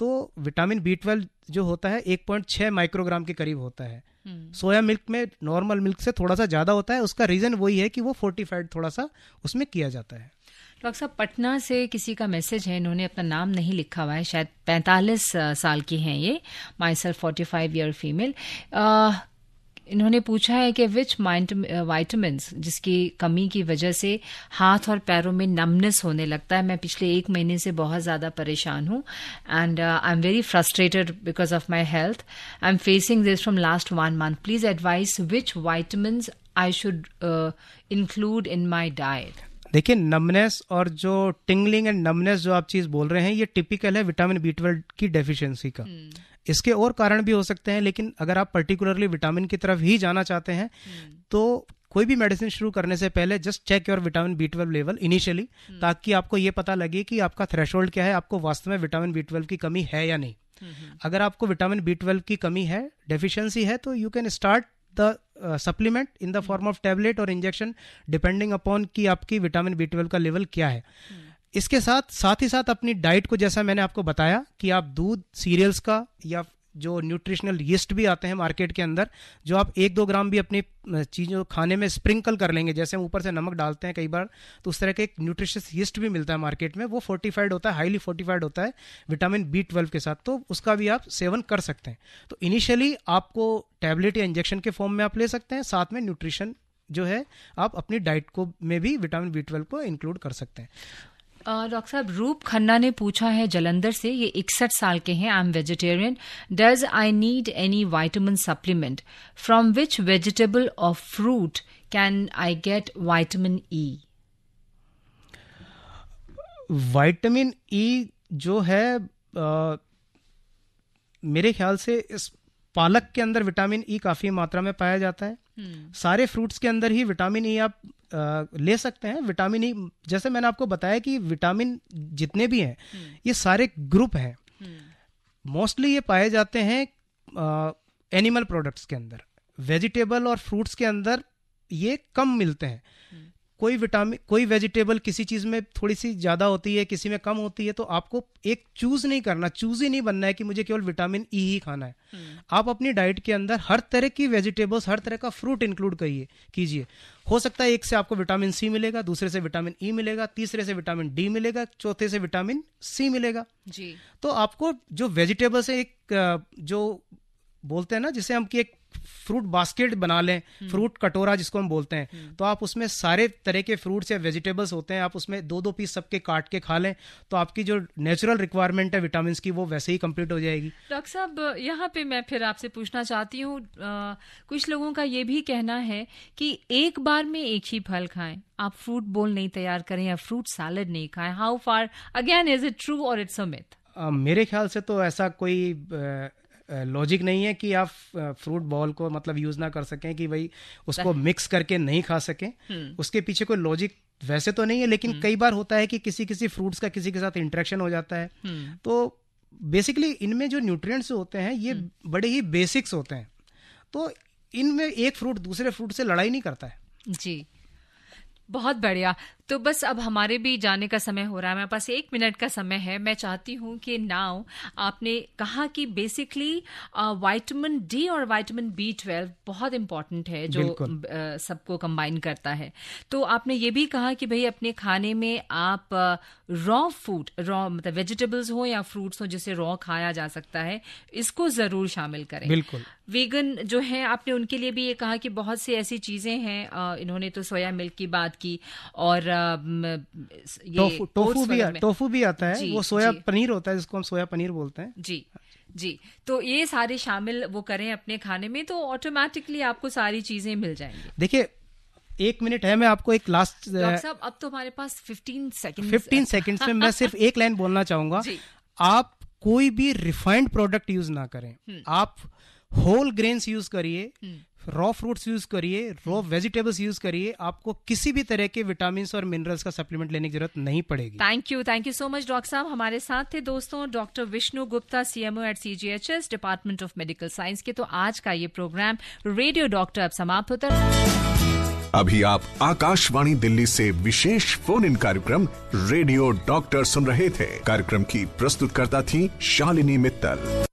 तो विटामिन B12 जो होता है 1.6 माइक्रोग्राम के करीब होता है। सोया मिल्क में नॉर्मल मिल्क से थोड़ा सा ज़्यादा होता है। उसका रीज़न वही है कि वो फोर्टिफाइड थोड़ा सा उसमें किया जाता है।
डॉक्टर साहब, पटना से किसी का मैसेज है, इन्होंने अपना नाम नहीं लिखा हुआ है, शायद 45 साल की हैं ये, माई सेल्फ 45 ईयर फीमेल। इन्होंने पूछा है कि विच वाइटामिन्स जिसकी कमी की वजह से हाथ और पैरों में नमनेस होने लगता है। मैं पिछले 1 महीने से बहुत ज़्यादा परेशान हूँ and I am very frustrated because of my health. I am facing this from last 1 month. Please advice which vitamins I should include in my diet.
देखिए, नमनेस और जो टिंगलिंग एंड नमनेस जो आप चीज बोल रहे हैं, ये टिपिकल है विटामिन B12 की डेफिशिएंसी का। इसके और कारण भी हो सकते हैं, लेकिन अगर आप पर्टिकुलरली विटामिन की तरफ ही जाना चाहते हैं तो कोई भी मेडिसिन शुरू करने से पहले just check your vitamin B12 level initially, ताकि आपको ये पता लगे कि आपका थ्रेशोल्ड क्या है, आपको वास्तव में विटामिन B12 की कमी है या नहीं। अगर आपको विटामिन B12 की कमी है, डेफिशिएंसी है, तो you can start the supplement in the form of tablet और इंजेक्शन, डिपेंडिंग अपॉन कि आपकी विटामिन B12 का लेवल क्या है। इसके साथ ही साथ अपनी डाइट को, जैसा मैंने आपको बताया कि आप दूध, सीरियल्स का, या जो न्यूट्रिशनल यीस्ट भी आते हैं मार्केट के अंदर, जो आप 1-2 ग्राम भी अपनी चीज़ों खाने में स्प्रिंकल कर लेंगे, जैसे हम ऊपर से नमक डालते हैं कई बार, तो उस तरह के एक न्यूट्रिशियस यीस्ट भी मिलता है मार्केट में। वो फोर्टिफाइड होता है, हाईली फोर्टिफाइड होता है विटामिन B12 के साथ, तो उसका भी आप सेवन कर सकते हैं। तो इनिशियली आपको टैबलेट या इंजेक्शन के फॉर्म में आप ले सकते हैं, साथ में न्यूट्रिशन जो है आप अपनी डाइट को में भी विटामिन B12 को इंक्लूड कर सकते हैं।
डॉक्टर साहब, रूप खन्ना ने पूछा है जलंधर से, ये 61 साल के हैं, I am vegetarian, does I need any vitamin supplement, from which vegetable और fruit can I get vitamin E?
Vitamin E जो है मेरे ख्याल से इस पालक के अंदर विटामिन ई काफ़ी मात्रा में पाया जाता है। सारे फ्रूट्स के अंदर ही विटामिन ई आप ले सकते हैं। विटामिन ई, जैसे मैंने आपको बताया कि विटामिन जितने भी हैं ये सारे ग्रुप हैं, मोस्टली ये पाए जाते हैं एनिमल प्रोडक्ट्स के अंदर। वेजिटेबल और फ्रूट्स के अंदर ये कम मिलते हैं। कोई वेजिटेबल किसी चीज़ में थोड़ी सी ज़्यादा होती है, किसी में कम होती है, तो आपको एक चूज ही नहीं बनना है कि मुझे केवल विटामिन ई ही खाना है। आप अपनी डाइट के अंदर हर तरह की वेजिटेबल्स, हर तरह का फ्रूट इंक्लूड कीजिए। हो सकता है एक से आपको विटामिन सी मिलेगा, दूसरे से विटामिन ई मिलेगा, तीसरे से विटामिन डी मिलेगा, चौथे से विटामिन सी मिलेगा जी। तो आपको जो वेजिटेबल्स है, एक जो बोलते हैं ना, जिसे हम कि एक फ्रूट बास्केट बना लें, फ्रूट कटोरा जिसको हम बोलते हैं, तो आप उसमें सारे तरह के फ्रूट्स या वेजिटेबल्स होते हैं, आप उसमें 2-2 पीस सबके काट के खा लें, तो आपकी जो नेचुरल रिक्वायरमेंट है विटामिन की वो वैसे ही कंप्लीट हो जाएगी।
डॉक्टर साहब, यहाँ पे मैं फिर आपसे पूछना चाहती हूँ, कुछ लोगों का ये भी कहना है कि एक बार में एक ही फल खाएं, आप फ्रूट बोल नहीं तैयार करें या फ्रूट सैलेड नहीं खाएं। How far again is it true और इट्स अ मिथ?
मेरे ख्याल से तो ऐसा कोई लॉजिक नहीं है कि आप फ्रूट बॉल को मतलब यूज ना कर सकें, कि भाई उसको मिक्स करके नहीं खा सकें। उसके पीछे कोई लॉजिक वैसे तो नहीं है, लेकिन कई बार होता है कि किसी फ्रूट्स का किसी के साथ इंटरेक्शन हो जाता है। तो बेसिकली इनमें जो न्यूट्रिएंट्स होते हैं ये बड़े ही बेसिक्स होते हैं, तो इनमें एक फ्रूट दूसरे फ्रूट से लड़ाई नहीं करता है
जी। बहुत बढ़िया। तो बस अब हमारे भी जाने का समय हो रहा है, मेरे पास 1 मिनट का समय है। मैं चाहती हूँ कि नाउ आपने कहा कि बेसिकली विटामिन डी और विटामिन B12 बहुत इंपॉर्टेंट है, जो सबको कंबाइन करता है। तो आपने ये भी कहा कि भाई अपने खाने में आप रॉ मतलब वेजिटेबल्स हो या फ्रूट्स हो जिसे रॉ खाया जा सकता है, इसको जरूर शामिल करें।
बिल्कुल।
वीगन जो है, आपने उनके लिए भी ये कहा कि बहुत सी ऐसी चीजें हैं, इन्होंने तो सोया मिल्क की बात की, और
टोफू भी आता है, वो सोया पनीर होता है जिसको हम सोया पनीर बोलते हैं
जी। तो ये सारे शामिल वो करें अपने खाने में, तो ऑटोमेटिकली आपको सारी चीजें मिल जाएंगी।
देखिए 1 मिनट है, मैं आपको एक लास्ट,
डॉक्टर साहब अब तो हमारे पास 15
सेकंड्स में मैं सिर्फ एक लाइन बोलना चाहूंगा। आप कोई भी रिफाइंड प्रोडक्ट यूज ना करें, आप होल ग्रेन्स यूज करिए, रॉ फ्रूट्स यूज करिए, रॉ वेजिटेबल्स यूज करिए, आपको किसी भी तरह के विटामिन और मिनरल्स का सप्लीमेंट लेने की जरूरत नहीं पड़ेगी।
Thank you so much doctor sahab. हमारे साथ थे दोस्तों doctor Vishnu Gupta, CMO at CGHS department of medical science के। तो आज का ये प्रोग्राम रेडियो डॉक्टर अब समाप्त होता है।
अभी आप आकाशवाणी दिल्ली से विशेष फोन इन कार्यक्रम रेडियो डॉक्टर सुन रहे थे। कार्यक्रम की प्रस्तुतकर्ता थी शालिनी मित्तल।